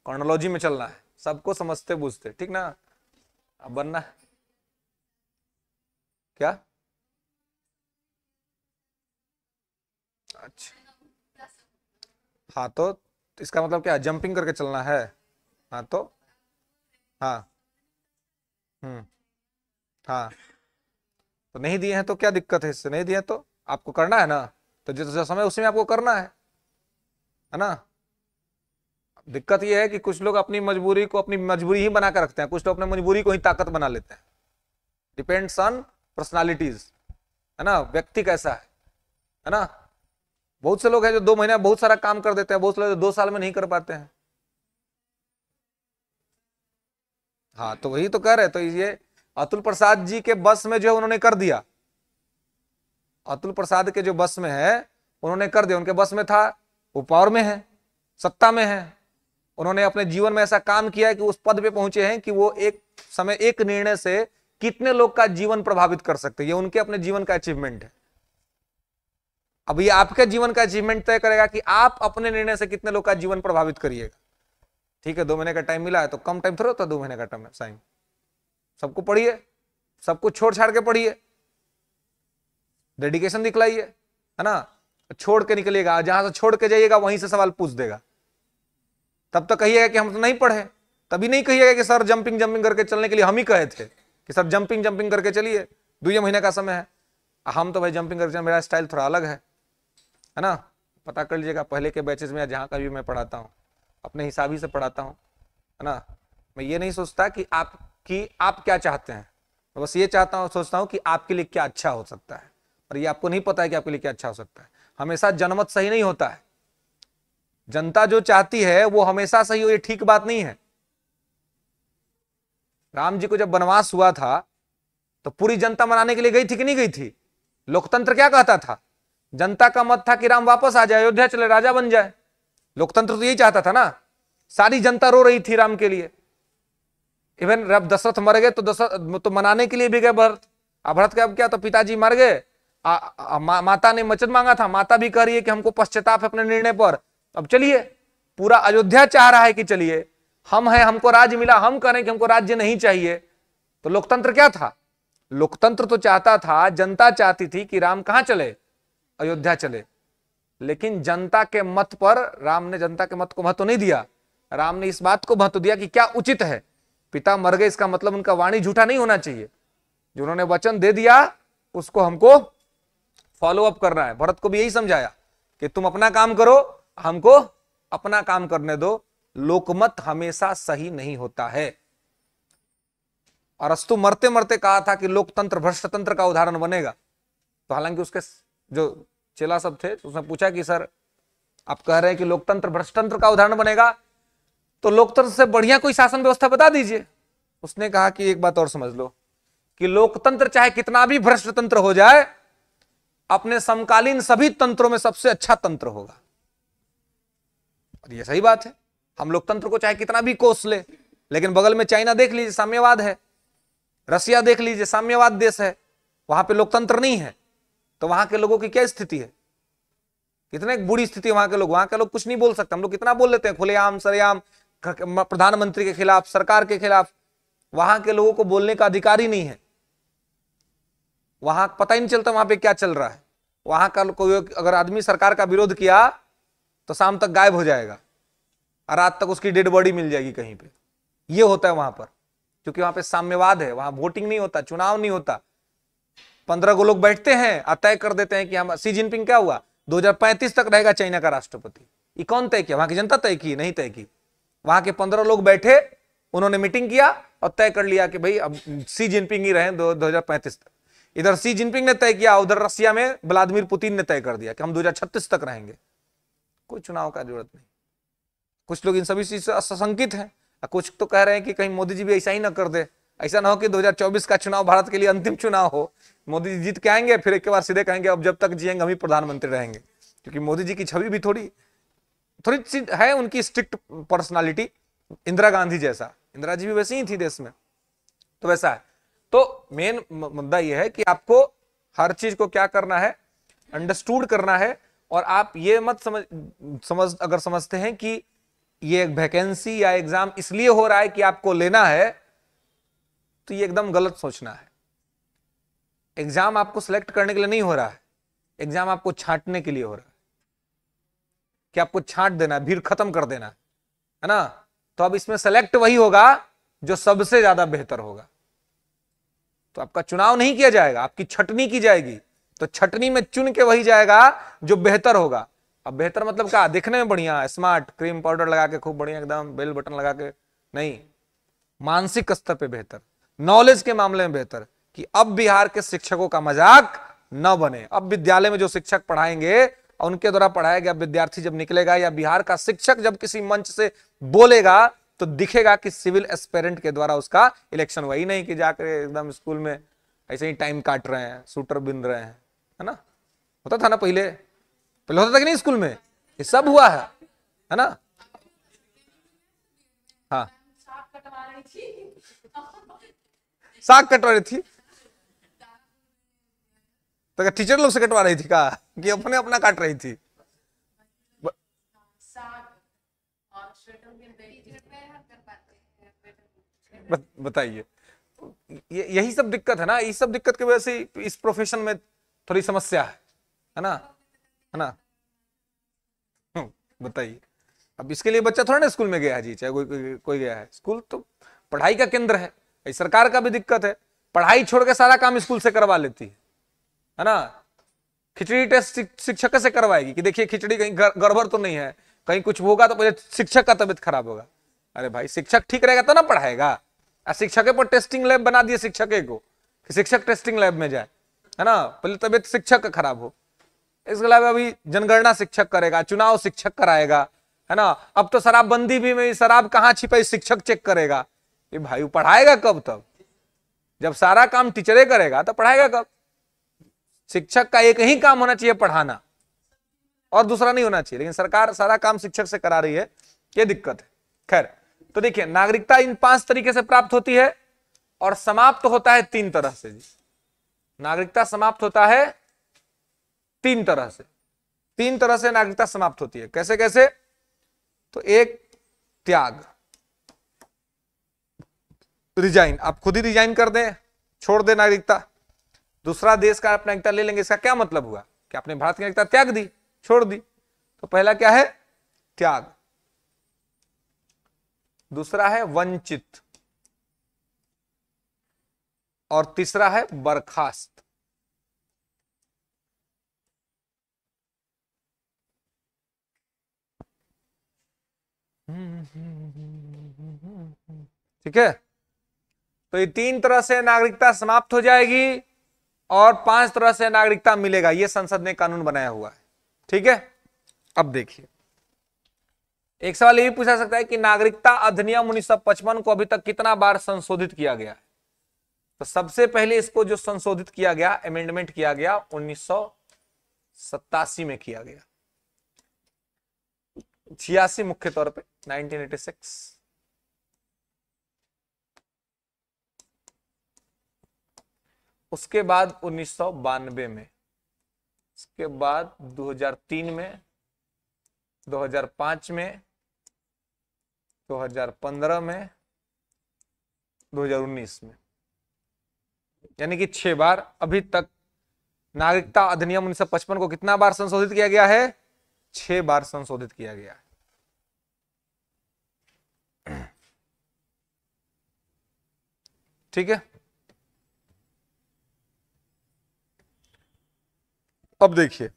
क्रोनोलॉजी में चलना है, सबको समझते बूझते, ठीक ना। अब बनना है क्या? अच्छा, हाँ, तो इसका मतलब क्या? जंपिंग करके चलना है। हाँ तो, हाँ, हाँ, तो नहीं दिए हैं तो क्या दिक्कत है? इससे नहीं दिए तो आपको करना है ना, तो जिस समय उसी में आपको करना है ना। दिक्कत यह है कि कुछ लोग अपनी मजबूरी को अपनी मजबूरी ही बना कर रखते हैं, कुछ लोग अपनी मजबूरी को ही ताकत बना लेते हैं। डिपेंड्स ऑन पर्सनालिटीज, है ना, व्यक्ति कैसा है ना। बहुत से लोग हैं जो 2 महीने में बहुत सारा काम कर देते हैं, बहुत से लोग 2 साल में नहीं कर पाते हैं। हाँ, तो वही तो कह रहे, तो ये अतुल प्रसाद जी के बस में जो है उन्होंने कर दिया। अतुल प्रसाद के जो बस में है उन्होंने कर दिया, उनके बस में था, वो पावर में है, सत्ता में है। उन्होंने अपने जीवन में ऐसा काम किया है कि उस पद पे पहुंचे हैं कि वो एक समय एक निर्णय से कितने लोग का जीवन प्रभावित कर सकते हैं। ये उनके अपने जीवन का अचीवमेंट है। अब ये आपके जीवन का अचीवमेंट तय करेगा कि आप अपने निर्णय से कितने लोग का जीवन प्रभावित करिएगा। ठीक है 2 महीने का टाइम मिला है तो कम टाइम थोड़ा होता, 2 महीने का टाइम। सबको पढ़िए, सब कुछ छोड़ छाड़ के पढ़िए, डेडिकेशन दिखलाइए, है ना। छोड़ के निकलिएगा, जहां से छोड़ के जाइएगा वहीं से सवाल पूछ देगा। तब तो कहिएगा कि हम तो नहीं पढ़े, तभी नहीं कहिएगा कि सर जंपिंग करके चलने के लिए हम ही कहे थे कि सर जंपिंग करके चलिए, 2 महीने का समय है। हम तो भाई जंपिंग करके, मेरा स्टाइल थोड़ा अलग है ना। पता कर लीजिएगा पहले के बैचेज में, जहां का भी मैं पढ़ाता हूँ अपने हिसाब ही से पढ़ाता हूँ, है ना। मैं ये नहीं सोचता कि आप क्या चाहते हैं, बस ये सोचता हूँ कि आपके लिए क्या अच्छा हो सकता है, और ये आपको नहीं पता है कि आपके लिए क्या अच्छा हो सकता है। हमेशा जनमत सही नहीं होता है, जनता जो चाहती है वो हमेशा सही हो, ये ठीक बात नहीं है। राम जी को जब वनवास हुआ था तो पूरी जनता मनाने के लिए गई थी कि नहीं गई थी? लोकतंत्र क्या कहता था? जनता का मत था कि राम वापस आ जाए, अयोध्या चले, राजा बन जाए। लोकतंत्र तो यही चाहता था ना। सारी जनता रो रही थी राम के लिए। इवन जब दशरथ मर गए तो दशरथ तो मनाने के लिए भी गए भरत। अब भरत का अब क्या, तो पिताजी मर गए, माता ने वचन मांगा था, माता भी कह रही है कि हमको पश्चाताप है अपने निर्णय पर। अब चलिए, पूरा अयोध्या चाह रहा है कि चलिए हम हैं, हमको राज्य मिला, हम कह रहे हैं कि हमको राज्य नहीं चाहिए। तो लोकतंत्र क्या था? लोकतंत्र तो चाहता था, जनता चाहती थी कि राम कहां चले, अयोध्या चले। लेकिन जनता के मत पर राम ने जनता के मत को महत्व नहीं दिया। राम ने इस बात को महत्व दिया कि क्या उचित है। पिता मर गए, इसका मतलब उनका वाणी झूठा नहीं होना चाहिए। जो उन्होंने वचन दे दिया उसको हमको फॉलो अप करना है। भरत को भी यही समझाया कि तुम अपना काम करो, हमको अपना काम करने दो। लोकमत हमेशा सही नहीं होता है। अरस्तु मरते मरते कहा था कि लोकतंत्र भ्रष्टतंत्र का उदाहरण बनेगा। तो हालांकि उसके जो चेला सब थे उसने पूछा कि सर आप कह रहे हैं कि लोकतंत्र भ्रष्टतंत्र का उदाहरण बनेगा, तो लोकतंत्र से बढ़िया कोई शासन व्यवस्था बता दीजिए। उसने कहा कि एक बात और समझ लो कि लोकतंत्र चाहे कितना भी भ्रष्टतंत्र हो जाए, अपने समकालीन सभी तंत्रों में सबसे अच्छा तंत्र होगा। और ये सही बात है। हम लोकतंत्र को चाहे कितना भी कोस ले, लेकिन बगल में चाइना देख लीजिए, साम्यवाद है। रसिया देख लीजिए, साम्यवाद देश है, वहां पे लोकतंत्र नहीं है। तो वहां के लोगों की क्या स्थिति है? कितने बुरी स्थिति है वहां के लोग कुछ नहीं बोल सकते। हम लोग कितना बोल लेते हैं खुलेआम सरेआम, प्रधानमंत्री के खिलाफ, सरकार के खिलाफ। वहां के लोगों को बोलने का अधिकार ही नहीं है। वहां पता ही नहीं चलता वहां पे क्या चल रहा है। वहां का कोई अगर आदमी सरकार का विरोध किया तो शाम तक गायब हो जाएगा और रात तक उसकी डेड बॉडी मिल जाएगी कहीं पे। ये होता है वहां पर, क्योंकि वहां पे साम्यवाद है। वहां वोटिंग नहीं होता, चुनाव नहीं होता। 15 को लोग बैठते हैं और तय कर देते हैं कि हम, शी जिनपिंग क्या हुआ 2035 तक रहेगा चाइना का राष्ट्रपति। ये कौन तय किया? वहां की जनता तय की? नहीं तय की। वहां के 15 लोग बैठे, उन्होंने मीटिंग किया और तय कर लिया कि भाई अब शी जिनपिंग ही रहे 2035 तक। इधर शी जिनपिंग ने तय किया, उधर रसिया में व्लादिमीर पुतिन ने तय कर दिया कि हम 2036 तक रहेंगे। कोई चुनाव का जरूरत नहीं। कुछ लोग इन सभी चीज से असंकित हैं, कुछ तो कह रहे हैं कि कहीं मोदी जी भी ऐसा ही ना कर दे। ऐसा ना हो कि 2024 का चुनाव भारत के लिए अंतिम चुनाव हो, मोदी जी जीत के आएंगे, फिर एक के बाद सीधे कहेंगे अब जब तक जिएंगे हम ही प्रधानमंत्री रहेंगे। क्योंकि मोदी जी की छवि भी थोड़ी सी है, उनकी स्ट्रिक्ट पर्सनालिटी, इंदिरा गांधी जैसा। इंदिरा जी भी वैसी ही थी देश में, तो वैसा है। तो मेन मुद्दा यह है कि आपको हर चीज को क्या करना है, अंडरस्टूड करना है। और आप ये मत अगर समझते हैं कि ये एक वैकेंसी या एग्जाम इसलिए हो रहा है कि आपको लेना है, तो ये एकदम गलत सोचना है। एग्जाम आपको सिलेक्ट करने के लिए नहीं हो रहा है, एग्जाम आपको छांटने के लिए हो रहा है कि आपको छांट देना है, भीड़ खत्म कर देना है ना। तो अब इसमें सेलेक्ट वही होगा जो सबसे ज्यादा बेहतर होगा। तो आपका चुनाव नहीं किया जाएगा, आपकी छटनी की जाएगी। तो छटनी में चुन के वही जाएगा जो बेहतर होगा। अब बेहतर मतलब क्या? दिखने में बढ़िया, स्मार्ट, क्रीम पाउडर लगा के खूब बढ़िया एकदम बेल बटन लगा के नहीं, मानसिक स्तर पे बेहतर, नॉलेज के मामले में बेहतर। कि अब बिहार के शिक्षकों का मजाक न बने। अब विद्यालय में जो शिक्षक पढ़ाएंगे और उनके द्वारा पढ़ाया गया विद्यार्थी जब निकलेगा, या बिहार का शिक्षक जब किसी मंच से बोलेगा, तो दिखेगा कि सिविल एस्पिरेंट के द्वारा उसका इलेक्शन हुआ ही नहीं कि जाकर एकदम स्कूल में ऐसे ही टाइम काट रहे हैं, शूटर बिन रहे हैं, है ना। होता था ना पहले होता था कि नहीं स्कूल में? ये सब हुआ है ना। हाँ, साग कटवा रही थी तो टीचर लोग से कटवा रही थी का कि अपने अपना काट रही थी? बताइए, यही सब दिक्कत है ना, इस सब दिक्कत की वजह से इस प्रोफेशन में थोड़ी समस्या है ना, है ना। बताइए, अब इसके लिए बच्चा थोड़ा ना स्कूल में गया है जी, चाहे कोई गया है स्कूल, तो पढ़ाई का केंद्र है। सरकार का भी दिक्कत है, पढ़ाई छोड़ के सारा काम स्कूल से करवा लेती है ना। खिचड़ी टेस्ट शिक्षक से करवाएगी कि देखिए खिचड़ी कहीं गड़बड़ तो नहीं है, कहीं कुछ होगा तो पहले शिक्षक का तबीयत खराब होगा। अरे भाई, शिक्षक ठीक रहेगा तो ना पढ़ाएगा। शिक्षक पर टेस्टिंग लैब बना दिए शिक्षक को कि शिक्षक टेस्टिंग लैब में जाए, है ना। पहले तबीयत शिक्षक का खराब हो, इसके अलावा अभी जनगणना शिक्षक करेगा, चुनाव शिक्षक कराएगा, है ना। अब तो शराबबंदी भी में शराब कहाँ छिपाई शिक्षक चेक करेगा। ये भाई पढ़ाएगा कब? तब जब सारा काम टीचरे करेगा तो पढ़ाएगा कब? शिक्षक का एक ही काम होना चाहिए, पढ़ाना, और दूसरा नहीं होना चाहिए। लेकिन सरकार सारा काम शिक्षक से करा रही है, ये दिक्कत है। खैर, तो देखिए, नागरिकता इन 5 तरीके से प्राप्त होती है और समाप्त होता है 3 तरह से जी। नागरिकता समाप्त होता है 3 तरह से। 3 तरह से नागरिकता समाप्त होती है। कैसे कैसे? तो एक, त्याग, रिजाइन, आप खुद ही रिजाइन कर दें, छोड़ दे नागरिकता, दूसरा देश का अपना नागरिकता ले लेंगे। इसका क्या मतलब हुआ कि आपने भारत की नागरिकता त्याग दी, छोड़ दी। तो पहला क्या है? त्याग। दूसरा है वंचित, और तीसरा है बर्खास्त। ठीक है, तो ये 3 तरह से नागरिकता समाप्त हो जाएगी और 5 तरह से नागरिकता मिलेगा। ये संसद ने कानून बनाया हुआ है। ठीक है, अब देखिए, एक सवाल ये भी पूछा सकता है कि नागरिकता अधिनियम 1955 को अभी तक कितना बार संशोधित किया गया है? तो सबसे पहले इसको जो संशोधित किया गया, अमेंडमेंट किया गया, 1987 में किया गया। 86 मुख्य तौर पे 1986। उसके बाद 1992 में, उसके बाद 2003 में, 2005 में, 2015 में, 2019 में, यानी कि 6 बार। अभी तक नागरिकता अधिनियम 1955 को कितना बार संशोधित किया गया है? 6 बार संशोधित किया गया है। ठीक है, अब देखिए,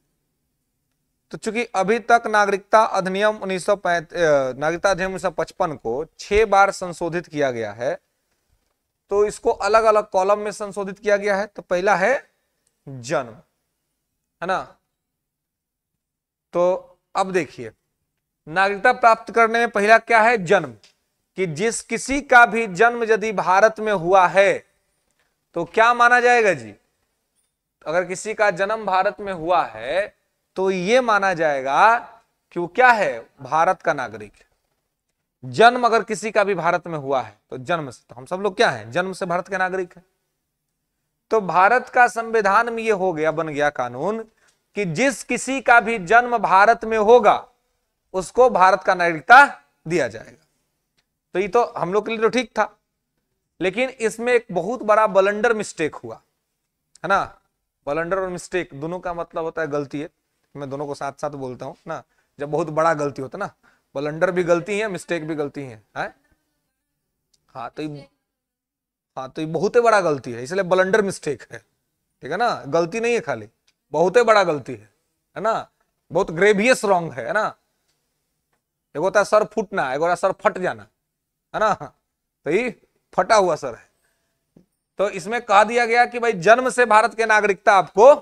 तो चूंकि अभी तक नागरिकता अधिनियम 1955 को 6 बार संशोधित किया गया है, तो इसको अलग अलग कॉलम में संशोधित किया गया है। तो पहला है जन्म, है ना। तो अब देखिए, नागरिकता प्राप्त करने में पहला क्या है? जन्म, कि जिस किसी का भी जन्म यदि भारत में हुआ है तो क्या माना जाएगा जी? अगर किसी का जन्म भारत में हुआ है तो यह माना जाएगा कि वो क्या है? भारत का नागरिक। जन्म अगर किसी का भी भारत में हुआ है तो जन्म से, तो हम सब लोग क्या हैं? जन्म से भारत के नागरिक हैं। तो भारत का संविधान में यह हो गया, बन गया कानून कि जिस किसी का भी जन्म भारत में होगा उसको भारत का नागरिकता दिया जाएगा। तो ये तो हम लोग के लिए तो ठीक था, लेकिन इसमें एक बहुत बड़ा ब्लंडर मिस्टेक हुआ, है ना। ब्लंडर और मिस्टेक दोनों का मतलब होता है गलती है। मैं दोनों को साथ साथ बोलता हूं ना। जब बहुत बड़ा गलती होता है ना, ब्लंडर भी गलती है, मिस्टेक भी गलती है। हाँ तो ये बहुत ही बड़ा गलती है, इसलिए ब्लंडर मिस्टेक है। ठीक है ना, गलती नहीं है खाली, बहुत ही बड़ा गलती है ना। बहुत ग्रेवियस रॉन्ग है ना। एक होता है सर फूटना, एक होता है सर फट जाना, है ना। तो ये फटा हुआ सर है। तो इसमें कहा दिया गया कि भाई जन्म से भारत के नागरिकता आपको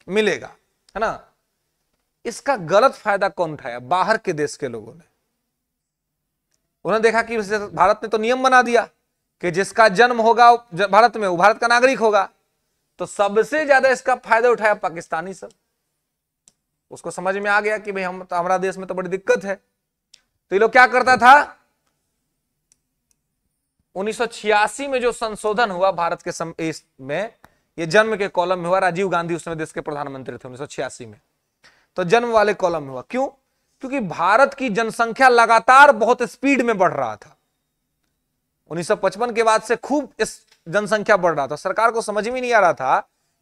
मिलेगा, है ना। इसका गलत फायदा कौन उठाया? बाहर के देश के लोगों ने। उन्होंने देखा कि भारत ने तो नियम बना दिया कि जिसका जन्म होगा भारत में वो भारत का नागरिक होगा। तो सबसे ज्यादा इसका फायदा उठाया पाकिस्तानी सब। उसको समझ में आ गया कि भाई हमारा देश में तो बड़ी दिक्कत है। तो ये लोग क्या करता था? 1986 में जो संशोधन हुआ भारत के में, ये जन्म के कॉलम में हुआ। राजीव गांधी उस समय देश के प्रधानमंत्री थे 1986 में। तो जन्म वाले कॉलम में हुआ। क्यों? क्योंकि भारत की जनसंख्या लगातार बहुत स्पीड में बढ़ रहा था। 1955 के बाद से खूब इस जनसंख्या बढ़ रहा था। सरकार को समझ में नहीं आ रहा था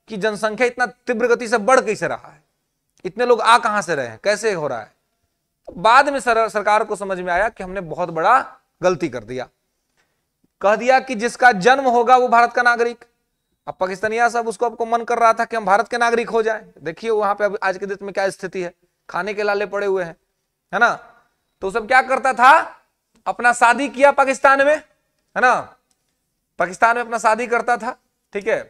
कि जनसंख्या इतना तीव्र गति से बढ़ कैसे रहा है, इतने लोग आ कहां से रहे हैं, कैसे हो रहा है। तो बाद में सरकार को समझ में आया कि हमने बहुत बड़ा गलती कर दिया। कह दिया कि जिसका जन्म होगा वो भारत का नागरिक। अब पाकिस्तानिया साहब उसको आपको मन कर रहा था कि हम भारत के नागरिक हो जाएं। देखिए वहां पे आज के दिन में क्या स्थिति है, खाने के लाले पड़े हुए हैं, है ना। तो सब क्या करता था, अपना शादी किया पाकिस्तान में, है ना, पाकिस्तान में अपना शादी करता था, ठीक है।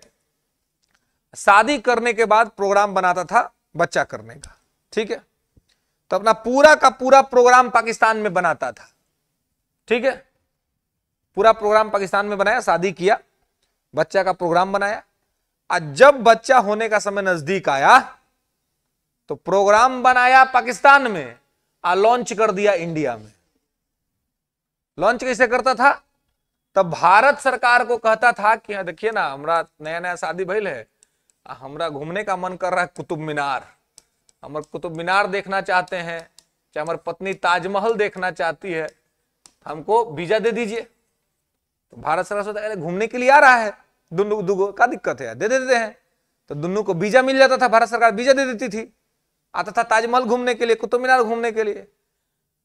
शादी करने के बाद प्रोग्राम बनाता था बच्चा करने का, ठीक है। तो अपना पूरा का पूरा प्रोग्राम पाकिस्तान में बनाता था, ठीक है। पूरा प्रोग्राम पाकिस्तान में बनाया, शादी किया, बच्चा का प्रोग्राम बनाया। और जब बच्चा होने का समय नजदीक आया तो प्रोग्राम बनाया पाकिस्तान में और लॉन्च कर दिया इंडिया में। लॉन्च कैसे करता था, तब भारत सरकार को कहता था कि हाँ देखिए ना, हमरा नया नया शादी भइल है, हमरा घूमने का मन कर रहा है कुतुब मीनार, हम कुतुब मीनार देखना चाहते हैं, चाहे हमारी पत्नी ताजमहल देखना चाहती है, हमको वीजा दे दीजिए। तो भारत सरकार सोचता है घूमने के लिए आ रहा है, दुगो का दिक्कत है, दे देते हैं। तो दोनों को वीजा मिल जाता था, भारत सरकार वीजा दे देती थी, आता था ताजमहल घूमने के लिए, कुतुब मीनार घूमने के लिए।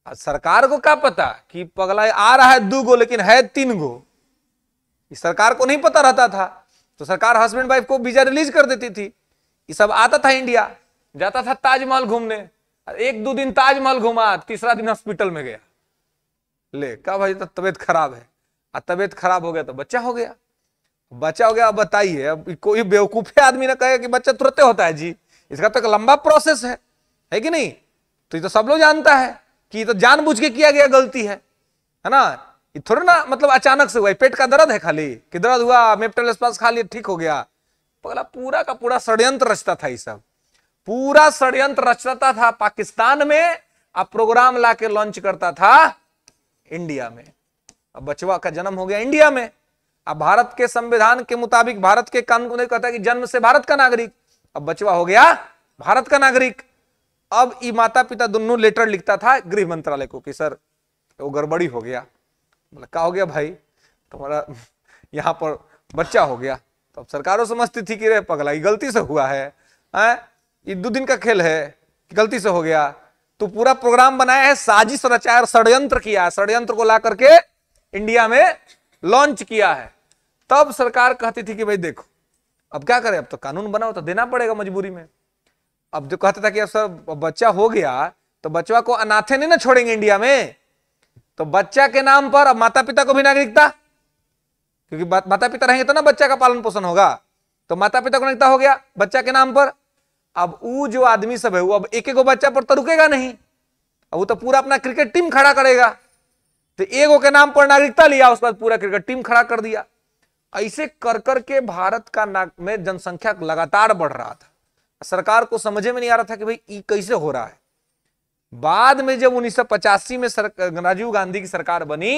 सरकार को क्या पता कि पगला आ रहा है 2 गो लेकिन है 3 गो, सरकार को नहीं पता रहता था। तो सरकार हस्बैंड वाइफ को वीजा रिलीज कर देती थी। ये सब आता था इंडिया, जाता था ताजमहल घूमने, 1-2 दिन ताजमहल घूमा, तीसरा दिन हॉस्पिटल में गया, ले कहा भाई तो तबीयत खराब है, और तबीयत खराब हो गया तो बच्चा हो गया, बच्चा हो गया। अब बताइए, अब कोई बेवकूफे आदमी ना कहे कि बच्चा तुरंत होता है जी, इसका तो एक लंबा प्रोसेस है कि नहीं। तो ये तो सब लोग जानता है कि ये तो जानबूझ के किया गया गलती है ना। ये थोड़ा ना मतलब अचानक से हुआ, पेट का दर्द है खाली कि दर्द हुआ, मेप्टल स्पास खा लिया ठीक हो गया। पगला पूरा का पूरा षड्यंत्र रचता था, ये सब पूरा षड्यंत्र रचता था पाकिस्तान में, अब प्रोग्राम लाके लॉन्च करता था इंडिया में। अब बचवा का जन्म हो गया इंडिया में। अब भारत के संविधान के मुताबिक, भारत के कानून कहता है कि जन्म से भारत का नागरिक, अब बचवा हो गया भारत का नागरिक। अब ये माता पिता दोनों लेटर लिखता था गृह मंत्रालय को कि सर वो गड़बड़ी हो गया। मतलब क्या हो गया भाई, तुम्हारा यहाँ पर बच्चा हो गया। तो अब सरकारों समझती थी कि रे पगला ये गलती से हुआ है, ये 2 दिन का खेल है, गलती से हो गया। तो पूरा प्रोग्राम बनाया है, साजिश रचाया, षड्यंत्र किया है, षड्यंत्र को ला करके इंडिया में लॉन्च किया है। तब सरकार कहती थी कि भाई देखो अब क्या करें, अब तो कानून बनाओ तो देना पड़ेगा मजबूरी में। अब जो कहता था कि अब सर बच्चा हो गया तो बच्चा को अनाथे नहीं ना छोड़ेंगे इंडिया में, तो बच्चा के नाम पर अब माता पिता को भी नागरिकता, क्योंकि माता पिता रहेंगे तो ना बच्चा का पालन पोषण होगा, तो माता पिता को नागरिकता हो गया बच्चा के नाम पर। अब वो जो आदमी सब है वो अब एक एक बच्चा पर तो रुकेगा नहीं, अब वो तो पूरा अपना क्रिकेट टीम खड़ा करेगा। तो एगो के नाम पर नागरिकता लिया, उसके बाद पूरा क्रिकेट टीम खड़ा कर दिया। ऐसे कर करके भारत का में जनसंख्या लगातार बढ़ रहा था। सरकार को समझ में नहीं आ रहा था कि भाई ये कैसे हो रहा है। बाद में जब 1985 में राजीव गांधी की सरकार बनी,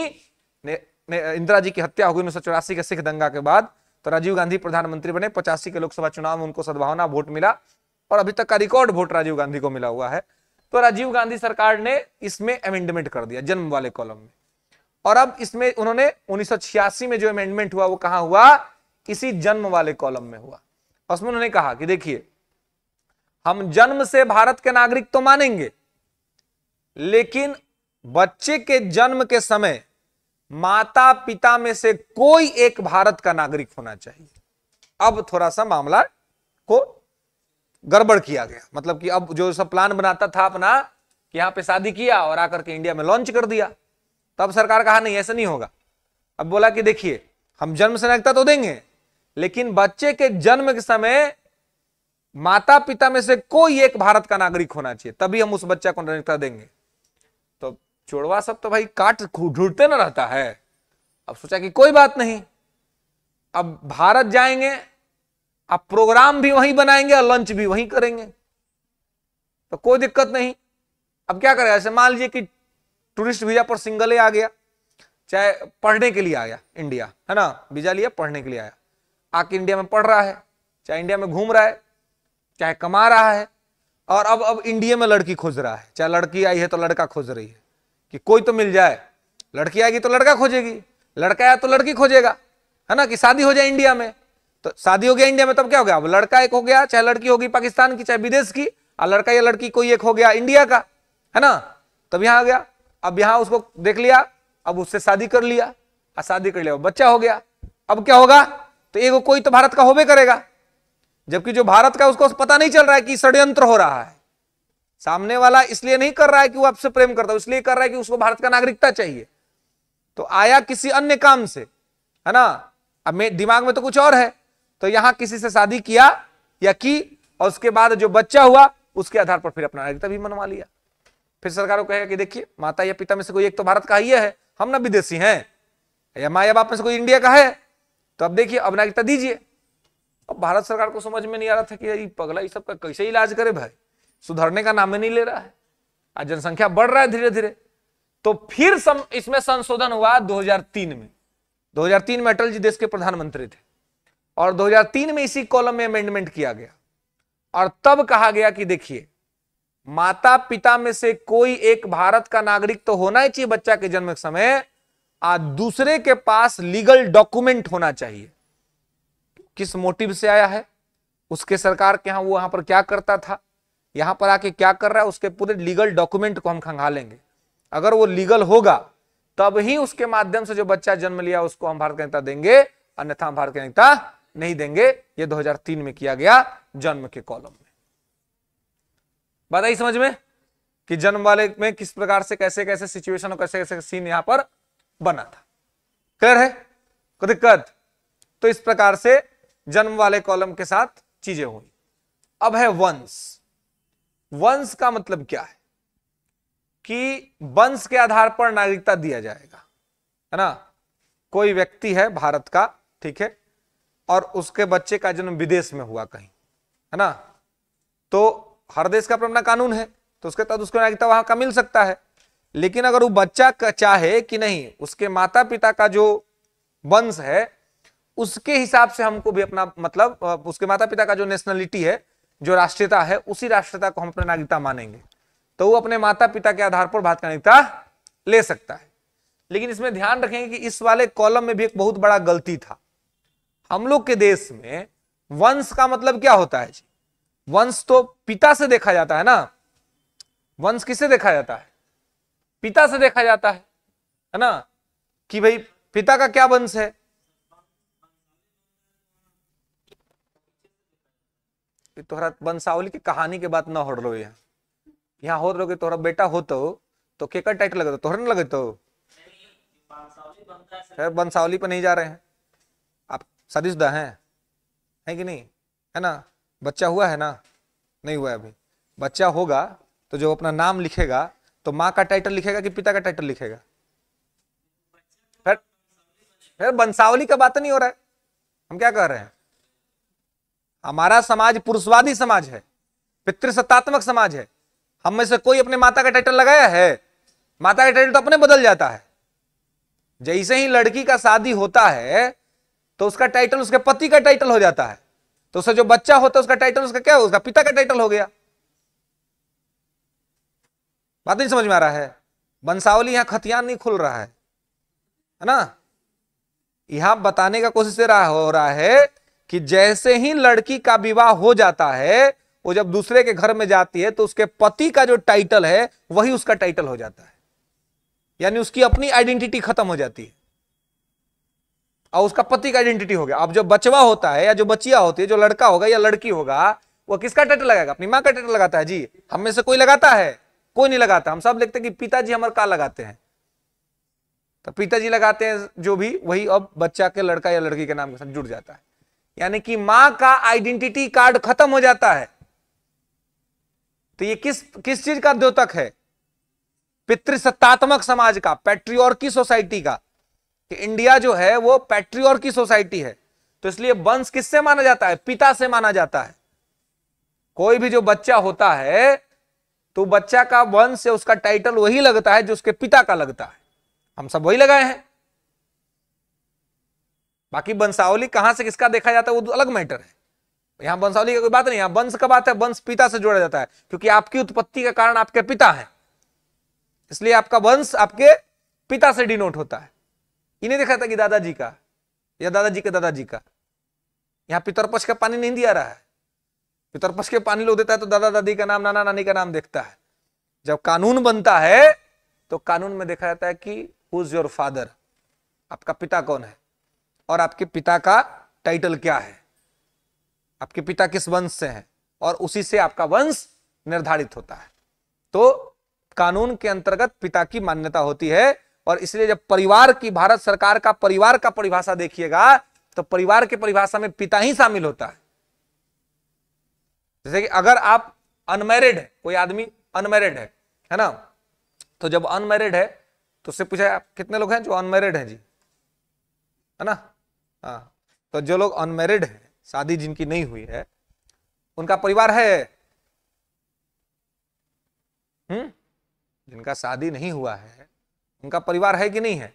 इंदिरा जी की हत्या हो गई 1984 के सिख दंगा के बाद, तो राजीव गांधी प्रधानमंत्री बने। 85 के लोकसभा चुनाव में उनको सद्भावना वोट मिला और अभी तक का रिकॉर्ड वोट राजीव गांधी को मिला हुआ है। तो राजीव गांधी सरकार ने इसमें अमेंडमेंट कर दिया जन्म वाले कॉलम में, और अब इसमें उन्होंने 1986 में जो अमेंडमेंट हुआ वो कहां हुआ, इसी जन्म वाले कॉलम में हुआ। उसमें उन्होंने कहा कि देखिए हम जन्म से भारत के नागरिक तो मानेंगे, लेकिन बच्चे के जन्म के समय माता पिता में से कोई एक भारत का नागरिक होना चाहिए। अब थोड़ा सा मामला को गड़बड़ किया गया, मतलब कि अब जो सब प्लान बनाता था अपना कि यहां पे शादी किया और आकर के इंडिया में लॉन्च कर दिया, तब सरकार कहा नहीं ऐसा नहीं होगा। अब बोला कि देखिए हम जन्म से नागरिकता तो देंगे, लेकिन बच्चे के जन्म के समय माता पिता में से कोई एक भारत का नागरिक होना चाहिए, तभी हम उस बच्चा को नागरिकता देंगे। तो चोरवा सब तो भाई काट ढूंढते ना रहता है। अब सोचा कि कोई बात नहीं, अब भारत जाएंगे, अब प्रोग्राम भी वहीं बनाएंगे और लंच भी वहीं करेंगे, तो कोई दिक्कत नहीं। अब क्या करें, ऐसे मान लीजिए कि टूरिस्ट वीजा पर सिंगल आ गया, चाहे पढ़ने के लिए आया इंडिया, है ना, वीजा लिया पढ़ने के लिए आया, आके इंडिया में पढ़ रहा है, चाहे इंडिया में घूम रहा है, चाहे कमा रहा है, और अब इंडिया में लड़की खोज रहा है, चाहे लड़की आई है तो लड़का खोज रही है कि कोई तो मिल जाए, लड़की आएगी तो लड़का खोजेगी, लड़का आया तो लड़की खोजेगा, है ना, कि शादी हो जाए इंडिया में। तो शादी हो गया इंडिया में, तब क्या हो गया, अब लड़का एक हो गया, चाहे लड़की होगी पाकिस्तान की चाहे विदेश की, और लड़का या लड़की कोई एक हो गया इंडिया का, है ना, तब यहां आ गया। अब यहां उसको देख लिया, अब उससे शादी कर लिया, और शादी कर लिया, बच्चा हो गया। अब क्या होगा, तो एगो कोई तो भारत का होबे करेगा, जबकि जो भारत का उसको पता नहीं चल रहा है कि षड्यंत्र हो रहा है। सामने वाला इसलिए नहीं कर रहा है कि वो आपसे प्रेम करता है, इसलिए कर रहा है कि उसको भारत का नागरिकता चाहिए। तो आया किसी अन्य काम से, है ना, अब मेरे दिमाग में तो कुछ और है, तो यहां किसी से शादी किया या की, और उसके बाद जो बच्चा हुआ उसके आधार पर फिर अपना नागरिकता भी मनवा लिया। फिर सरकार को कहेगा कि देखिए माता या पिता में से कोई एक तो भारत का ही है, हम ना विदेशी हैं, या माँ या बाप में से कोई इंडिया का है, तो अब देखिए अब नागरिकता दीजिए। अब भारत सरकार को समझ में नहीं आ रहा था कि ये पगला इस सब का कैसे इलाज करे भाई, सुधरने का नाम ही नहीं ले रहा है, आज जनसंख्या बढ़ रहा है धीरे धीरे। तो फिर इसमें संशोधन हुआ 2003 में। 2003 में अटल जी देश के प्रधानमंत्री थे, और 2003 में इसी कॉलम में अमेंडमेंट किया गया, और तब कहा गया कि देखिए माता पिता में से कोई एक भारत का नागरिक तो होना ही चाहिए बच्चा के जन्म के समय, दूसरे के पास लीगल डॉक्यूमेंट होना चाहिए। किस मोटिव से आया है, उसके सरकार के यहां वो वहां पर क्या करता था, यहां पर आके क्या कर रहा है, उसके पूरे लीगल डॉक्यूमेंट को हम खंगालेंगे। अगर वो लीगल होगा तब ही उसके माध्यम से जो बच्चा जन्म लिया उसको हम भारत का नागरिकता देंगे, अन्यथा हम भारत का नागरिकता नहीं देंगे। ये 2003 में किया गया जन्म के कॉलम में। बात आई समझ में कि जन्म वाले में किस प्रकार से कैसे कैसे सिचुएशन और कैसे कैसे सीन यहां पर बना था। क्लियर है, कोई दिक्कत? तो इस प्रकार से जन्म वाले कॉलम के साथ चीजें हुई। अब है वंश। वंश का मतलब क्या है कि वंश के आधार पर नागरिकता दिया जाएगा, है ना। कोई व्यक्ति है भारत का, ठीक है, और उसके बच्चे का जन्म विदेश में हुआ कहीं, है ना, तो हर देश का अपना कानून है, तो उसके तहत उसको नागरिकता वहां का मिल सकता है। लेकिन अगर वो बच्चा चाहे कि नहीं उसके माता पिता का जो वंश है उसके हिसाब से हमको भी अपना मतलब उसके माता पिता का जो नेशनलिटी है, जो राष्ट्रीयता है, उसी राष्ट्रीयता को हम अपना नागरिकता मानेंगे, तो वो अपने माता पिता के आधार पर भारत का नागरिकता ले सकता है। लेकिन इसमें ध्यान रखेंगे कि इस वाले कॉलम में भी एक बहुत बड़ा गलती था। हम लोग के देश में वंश का मतलब क्या होता है जी? वंश तो पिता से देखा जाता है ना। वंश किससे देखा जाता है? पिता से देखा जाता है ना, कि भाई पिता का क्या वंश है। तोहरा वंशावली की कहानी के बात ना हो रहा है यहाँ हो रहा कि तोहरा बेटा हो तो केकर टाइटल लगे, तोहरा ना लगे, तो वंशावली पर नहीं जा रहे हैं आप। शादीशुदा हैं, है कि नहीं, है ना, बच्चा हुआ है ना, नहीं हुआ है अभी। बच्चा होगा तो जो अपना नाम लिखेगा तो माँ का टाइटल लिखेगा कि पिता का टाइटल लिखेगा? फिर वंशावली का बात नहीं हो रहा है। हम क्या कह रहे हैं, हमारा समाज पुरुषवादी समाज है, पितृसत्तात्मक समाज है। हम में से कोई अपने माता का टाइटल लगाया है? माता का टाइटल तो अपने बदल जाता है। जैसे ही लड़की का शादी होता है तो उसका टाइटल उसके पति का टाइटल हो जाता है, तो उसका जो बच्चा होता है उसका टाइटल उसका क्या, उसका पिता का टाइटल हो गया। बात नहीं समझ में आ रहा है? वंशावली यहां खतियान नहीं खुल रहा है ना। यहां बताने का कोशिश हो रहा है कि जैसे ही लड़की का विवाह हो जाता है, वो जब दूसरे के घर में जाती है तो उसके पति का जो टाइटल है वही उसका टाइटल हो जाता है, यानी उसकी अपनी आइडेंटिटी खत्म हो जाती है और उसका पति का आइडेंटिटी हो गया। अब जो बचवा होता है या जो बचिया होती है, जो लड़का होगा या लड़की होगा, वो किसका टाइटल लगाएगा? अपनी माँ का टाइटल लगाता है जी। हम में से कोई लगाता है? कोई नहीं लगाता। हम सब लिखते हैं कि पिताजी हमारे का लगाते हैं, तो पिताजी लगाते हैं जो भी, वही अब बच्चा के लड़का या लड़की के नाम के साथ जुड़ जाता है। यानी कि मां का आइडेंटिटी कार्ड खत्म हो जाता है। तो ये किस चीज का द्योतक है? पितृसत्तात्मक समाज का, पैट्रियॉर्की सोसाइटी का। कि इंडिया जो है वो पैट्रियॉर्की सोसाइटी है, तो इसलिए वंश किससे माना जाता है? पिता से माना जाता है। कोई भी जो बच्चा होता है तो बच्चा का वंश से उसका टाइटल वही लगता है जो उसके पिता का लगता है। हम सब वही लगाए हैं। बाकी वंशावली कहां से किसका देखा जाता है वो अलग मैटर है। यहां वंशावली की कोई बात नहीं, यहां वंश का बात है, वंश पिता से जोड़ा जाता है, क्योंकि आपकी उत्पत्ति का कारण आपके पिता है, इसलिए आपका वंश आपके पिता से डिनोट होता है। इन्हें देखा था कि दादाजी का या दादाजी के दादाजी का, यहां पितरपक्ष का पानी नहीं दिया रहा है। पितरपक्ष के पानी लोग देता है तो दादा दादी का नाम, नाना नानी का नाम देखता है। जब कानून बनता है तो कानून में देखा जाता है कि हु इज योर फादर, आपका पिता कौन है, और आपके पिता का टाइटल क्या है, आपके पिता किस वंश से हैं, और उसी से आपका वंश निर्धारित होता है। तो कानून के अंतर्गत पिता की मान्यता होती है, और इसलिए जब परिवार की, भारत सरकार का परिवार का परिभाषा देखिएगा तो परिवार के परिभाषा में पिता ही शामिल होता है। जैसे कि अगर आप अनमैरिड है, कोई आदमी अनमैरिड है ना, तो जब अनमैरिड है तो उससे पूछा आप कितने लोग हैं जो अनमैरिड हैं जी, है ना, हाँ, तो जो लोग अनमैरिड हैं, शादी जिनकी नहीं हुई है, उनका परिवार है। जिनका शादी नहीं हुआ है उनका परिवार है कि नहीं है?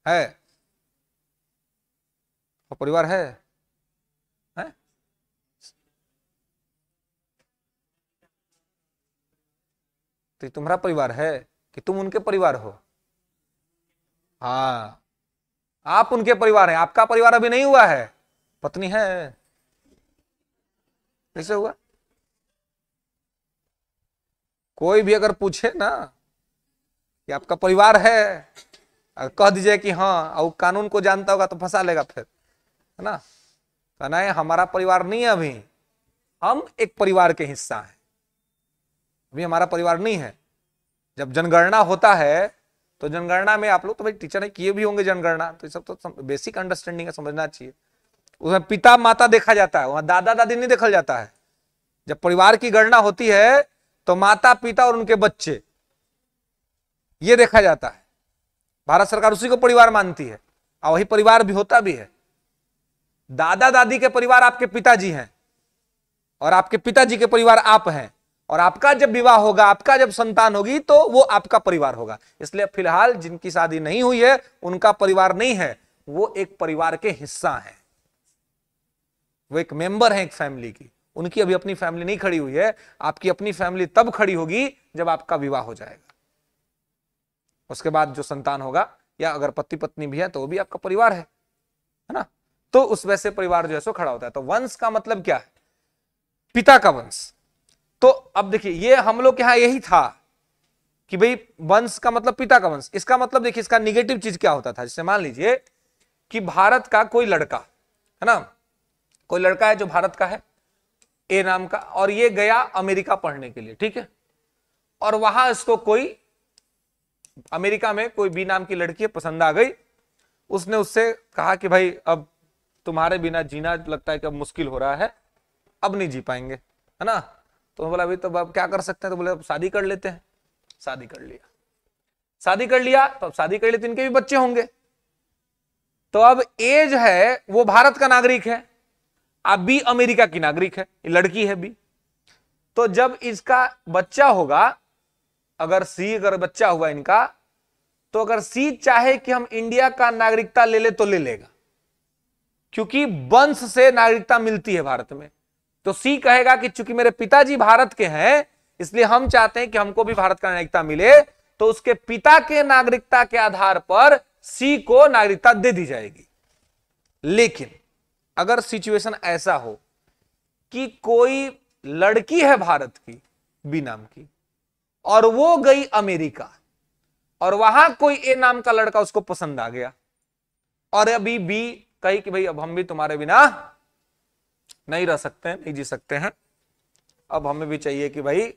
है, वो परिवार है? तो तुम्हारा परिवार है कि तुम उनके परिवार हो? हाँ, आप उनके परिवार हैं, आपका परिवार अभी नहीं हुआ है, पत्नी है, कैसे हुआ? कोई भी अगर पूछे ना कि आपका परिवार है, कह दीजिए कि हाँ, और कानून को जानता होगा तो फंसा लेगा फिर, है ना। कहना है हमारा परिवार नहीं है, अभी हम एक परिवार के हिस्सा हैं, अभी हमारा परिवार नहीं है। जब जनगणना होता है तो जनगणना में, आप लोग तो भाई टीचर है, किए भी होंगे जनगणना, तो ये सब तो बेसिक अंडरस्टैंडिंग है, समझना चाहिए। उसमें पिता माता देखा जाता है, वहां दादा दादी नहीं देखा जाता है। जब परिवार की गणना होती है तो माता पिता और उनके बच्चे, ये देखा जाता है। भारत सरकार उसी को परिवार मानती है, और वही परिवार भी होता भी है। दादा दादी के परिवार आपके पिताजी हैं, और आपके पिताजी के परिवार आप हैं, और आपका जब विवाह होगा, आपका जब संतान होगी, तो वो आपका परिवार होगा। इसलिए फिलहाल जिनकी शादी नहीं हुई है उनका परिवार नहीं है, वो एक परिवार के हिस्सा है, वो एक मेंबर है एक फैमिली की। उनकी अभी अपनी फैमिली नहीं खड़ी हुई है, आपकी अपनी फैमिली तब खड़ी होगी जब आपका विवाह हो जाएगा। उसके बाद जो संतान होगा, या अगर पति पत्नी भी है तो वो भी आपका परिवार है ना। तो उस वैसे परिवार जो है सो खड़ा होता है। तो वंश का मतलब क्या है? पिता का वंश। तो अब देखिए, ये हम लोग के यहां यही था कि भाई वंश का मतलब पिता का वंश। इसका मतलब देखिए, इसका निगेटिव चीज क्या होता था। जैसे मान लीजिए कि भारत का कोई लड़का है ना, कोई लड़का है जो भारत का है, ए नाम का, और ये गया अमेरिका पढ़ने के लिए, ठीक है, और वहां इसको कोई अमेरिका में कोई बी नाम की लड़की पसंद आ गई। उसने उससे कहा कि भाई अब तुम्हारे बिना जीना लगता है कि अब मुश्किल हो रहा है, अब नहीं जी पाएंगे, है ना। तो बोला अभी तो अब क्या कर सकते हैं, तो बोले अब शादी कर लेते हैं। शादी कर लिया, शादी कर लिया, तो अब शादी कर लिए तो इनके भी बच्चे होंगे। तो अब ए जो है वो भारत का नागरिक है, अब बी अमेरिका की नागरिक है, ये लड़की है बी। तो जब इसका बच्चा होगा, अगर सी अगर बच्चा हुआ इनका, तो अगर सी चाहे कि हम इंडिया का नागरिकता ले ले तो ले लेगा, क्योंकि वंश से नागरिकता मिलती है भारत में। तो सी कहेगा कि चूंकि मेरे पिताजी भारत के हैं, इसलिए हम चाहते हैं कि हमको भी भारत का नागरिकता मिले। तो उसके पिता के नागरिकता के आधार पर सी को नागरिकता दे दी जाएगी। लेकिन अगर सिचुएशन ऐसा हो कि कोई लड़की है भारत की, बी नाम की, और वो गई अमेरिका, और वहां कोई ए नाम का लड़का उसको पसंद आ गया, और अभी बी कही कि भाई अब हम भी तुम्हारे बिना नहीं रह सकते हैं, नहीं जी सकते हैं, अब हमें भी चाहिए कि भाई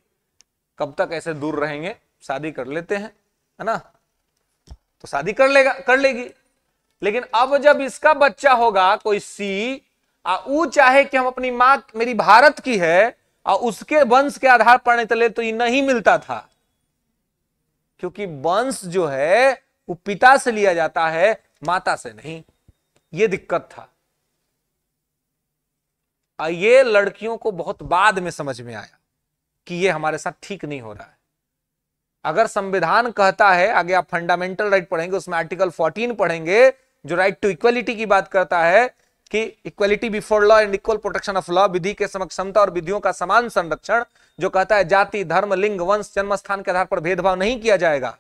कब तक ऐसे दूर रहेंगे, शादी कर लेते हैं, है ना। तो शादी कर लेगी। लेकिन अब जब इसका बच्चा होगा कोई सी, वो चाहे कि हम अपनी मां मेरी भारत की है और उसके वंश के आधार पर नहीं चले, तो ये नहीं मिलता था, क्योंकि वंश जो है वो पिता से लिया जाता है, माता से नहीं। ये दिक्कत था। ये लड़कियों को बहुत बाद में समझ में आया कि ये हमारे साथ ठीक नहीं हो रहा है। अगर संविधान कहता है, आगे आप फंडामेंटल राइट पढ़ेंगे, उसमें आर्टिकल 14 पढ़ेंगे जो राइट टू इक्वलिटी की बात करता है कि equality before law and equal protection of law, विधि के समक्ष समता और विधियों का समान संरक्षण, जो कहता है जाति, धर्म, लिंग, वंश, जन्म स्थान के आधार पर भेदभाव नहीं किया जाएगा।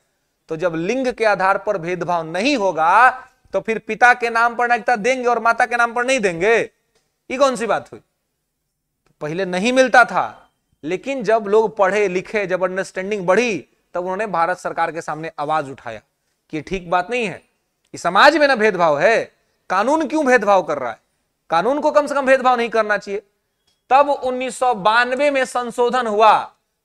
तो जब लिंग के आधार पर भेदभाव नहीं होगा तो फिर पिता के नाम पर नागरिकता देंगे और माता के नाम पर नहीं देंगे, ये कौन सी बात हुई? पहले नहीं मिलता था, लेकिन जब लोग पढ़े लिखे, जब अंडरस्टैंडिंग बढ़ी, तब उन्होंने भारत सरकार के सामने आवाज उठाया कि ठीक बात नहीं है, इस समाज में ना भेदभाव है, कानून क्यों भेदभाव कर रहा है, कानून को कम से कम भेदभाव नहीं करना चाहिए। तब 1992 में संशोधन हुआ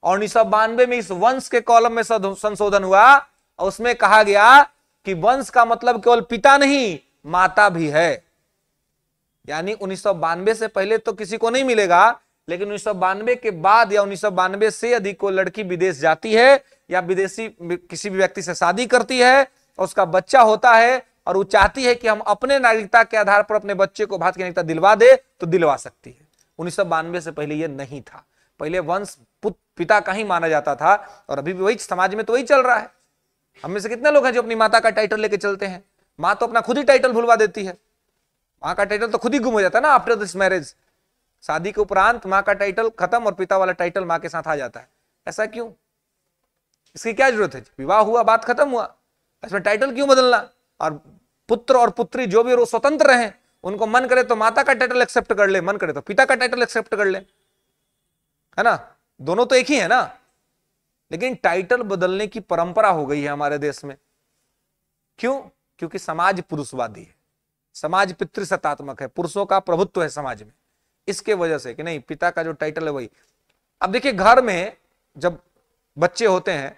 और 1992 में इस वंश के कॉलम में संशोधन हुआ और उसमें कहा गया कि वंश का मतलब केवल पिता नहीं, माता भी है। यानी 1992 से पहले तो किसी को नहीं मिलेगा, लेकिन 1992 के बाद या 1992 से यदि कोई लड़की विदेश जाती है या विदेशी किसी भी व्यक्ति से शादी करती है और उसका बच्चा होता है और वो चाहती है कि हम अपने नागरिकता के आधार पर अपने बच्चे को भारत की नागरिकता दिलवा दे, तो दिलवा सकती है। 1992 से पहले यह नहीं था। पहले वंश पिता का ही माना जाता था और अभी भी वही समाज में तो वही चल रहा है। हम में से कितने लोग हैं जो अपनी माता का टाइटल लेके चलते हैं? माँ तो अपना खुद ही टाइटल भुलवा देती है, माँ का टाइटल तो खुद ही गुम हो जाता है ना आफ्टर दिस मैरिज। शादी के उपरांत माँ का टाइटल खत्म और पिता वाला टाइटल माँ के साथ आ जाता है। ऐसा क्यों? इसकी क्या जरूरत है? विवाह हुआ, बात खत्म हुआ, इसमें टाइटल क्यों बदलना? और पुत्र और पुत्री जो भी स्वतंत्र रहे, उनको मन करे तो माता का टाइटल एक्सेप्ट कर ले, मन करे तो पिता का टाइटल एक्सेप्ट कर ले, है ना, दोनों तो एक ही है ना। लेकिन टाइटल बदलने की परंपरा हो गई है हमारे देश में। क्यों? क्योंकि समाज पुरुषवादी है, समाज पितृसत्तात्मक है, पुरुषों का प्रभुत्व है समाज में। इसके वजह से कि नहीं, पिता का जो टाइटल है वही। अब देखिए, घर में जब बच्चे होते हैं,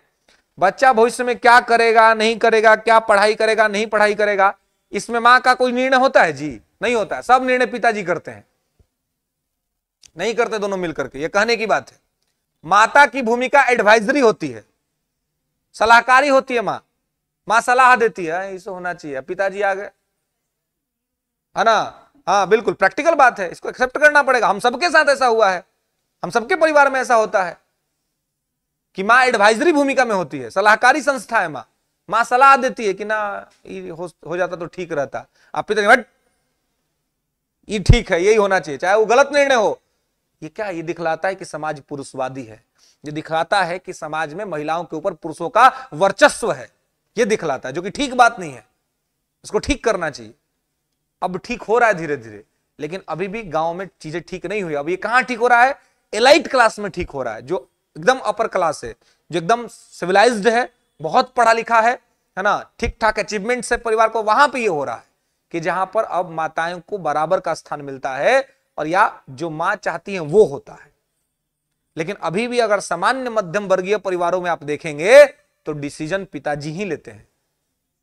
बच्चा भविष्य में क्या करेगा नहीं करेगा, क्या पढ़ाई करेगा नहीं पढ़ाई करेगा, इसमें मां का कोई निर्णय होता है? जी नहीं होता है। सब निर्णय पिताजी करते हैं, नहीं करते दोनों मिलकर के। ये कहने की बात है। माता की भूमिका एडवाइजरी होती है, सलाहकारी होती है। मां सलाह देती है, इसे होना चाहिए, पिताजी आ गए, है ना। हाँ बिल्कुल, प्रैक्टिकल बात है, इसको एक्सेप्ट करना पड़ेगा। हम सबके साथ ऐसा हुआ है, हम सबके परिवार में ऐसा होता है कि माँ एडवाइजरी भूमिका में होती है, सलाहकारी संस्था है। माँ सलाह देती है कि ना हो जाता तो ठीक रहता, आप पिता हट, ये ठीक है, यही होना चाहिए, चाहे वो गलत निर्णय हो। ये क्या? ये दिखलाता है कि समाज पुरुषवादी है, ये दिखलाता है कि समाज में महिलाओं के ऊपर पुरुषों का वर्चस्व है, ये दिखलाता है, जो कि ठीक बात नहीं है। इसको ठीक करना चाहिए। अब ठीक हो रहा है धीरे धीरे, लेकिन अभी भी गांव में चीजें ठीक नहीं हुई। अब ये कहां ठीक हो रहा है? एलाइट क्लास में ठीक हो रहा है, जो एकदम अपर क्लास है, जो एकदम सिविलाइज्ड है, बहुत पढ़ा लिखा है ना, ठीक ठाक अचीवमेंट से परिवार को, वहां पे ये हो रहा है कि जहां पर अब माताओं को बराबर का स्थान मिलता है और या जो मां चाहती है वो होता है। लेकिन अभी भी अगर सामान्य मध्यम वर्गीय परिवारों में आप देखेंगे तो डिसीजन पिताजी ही लेते हैं,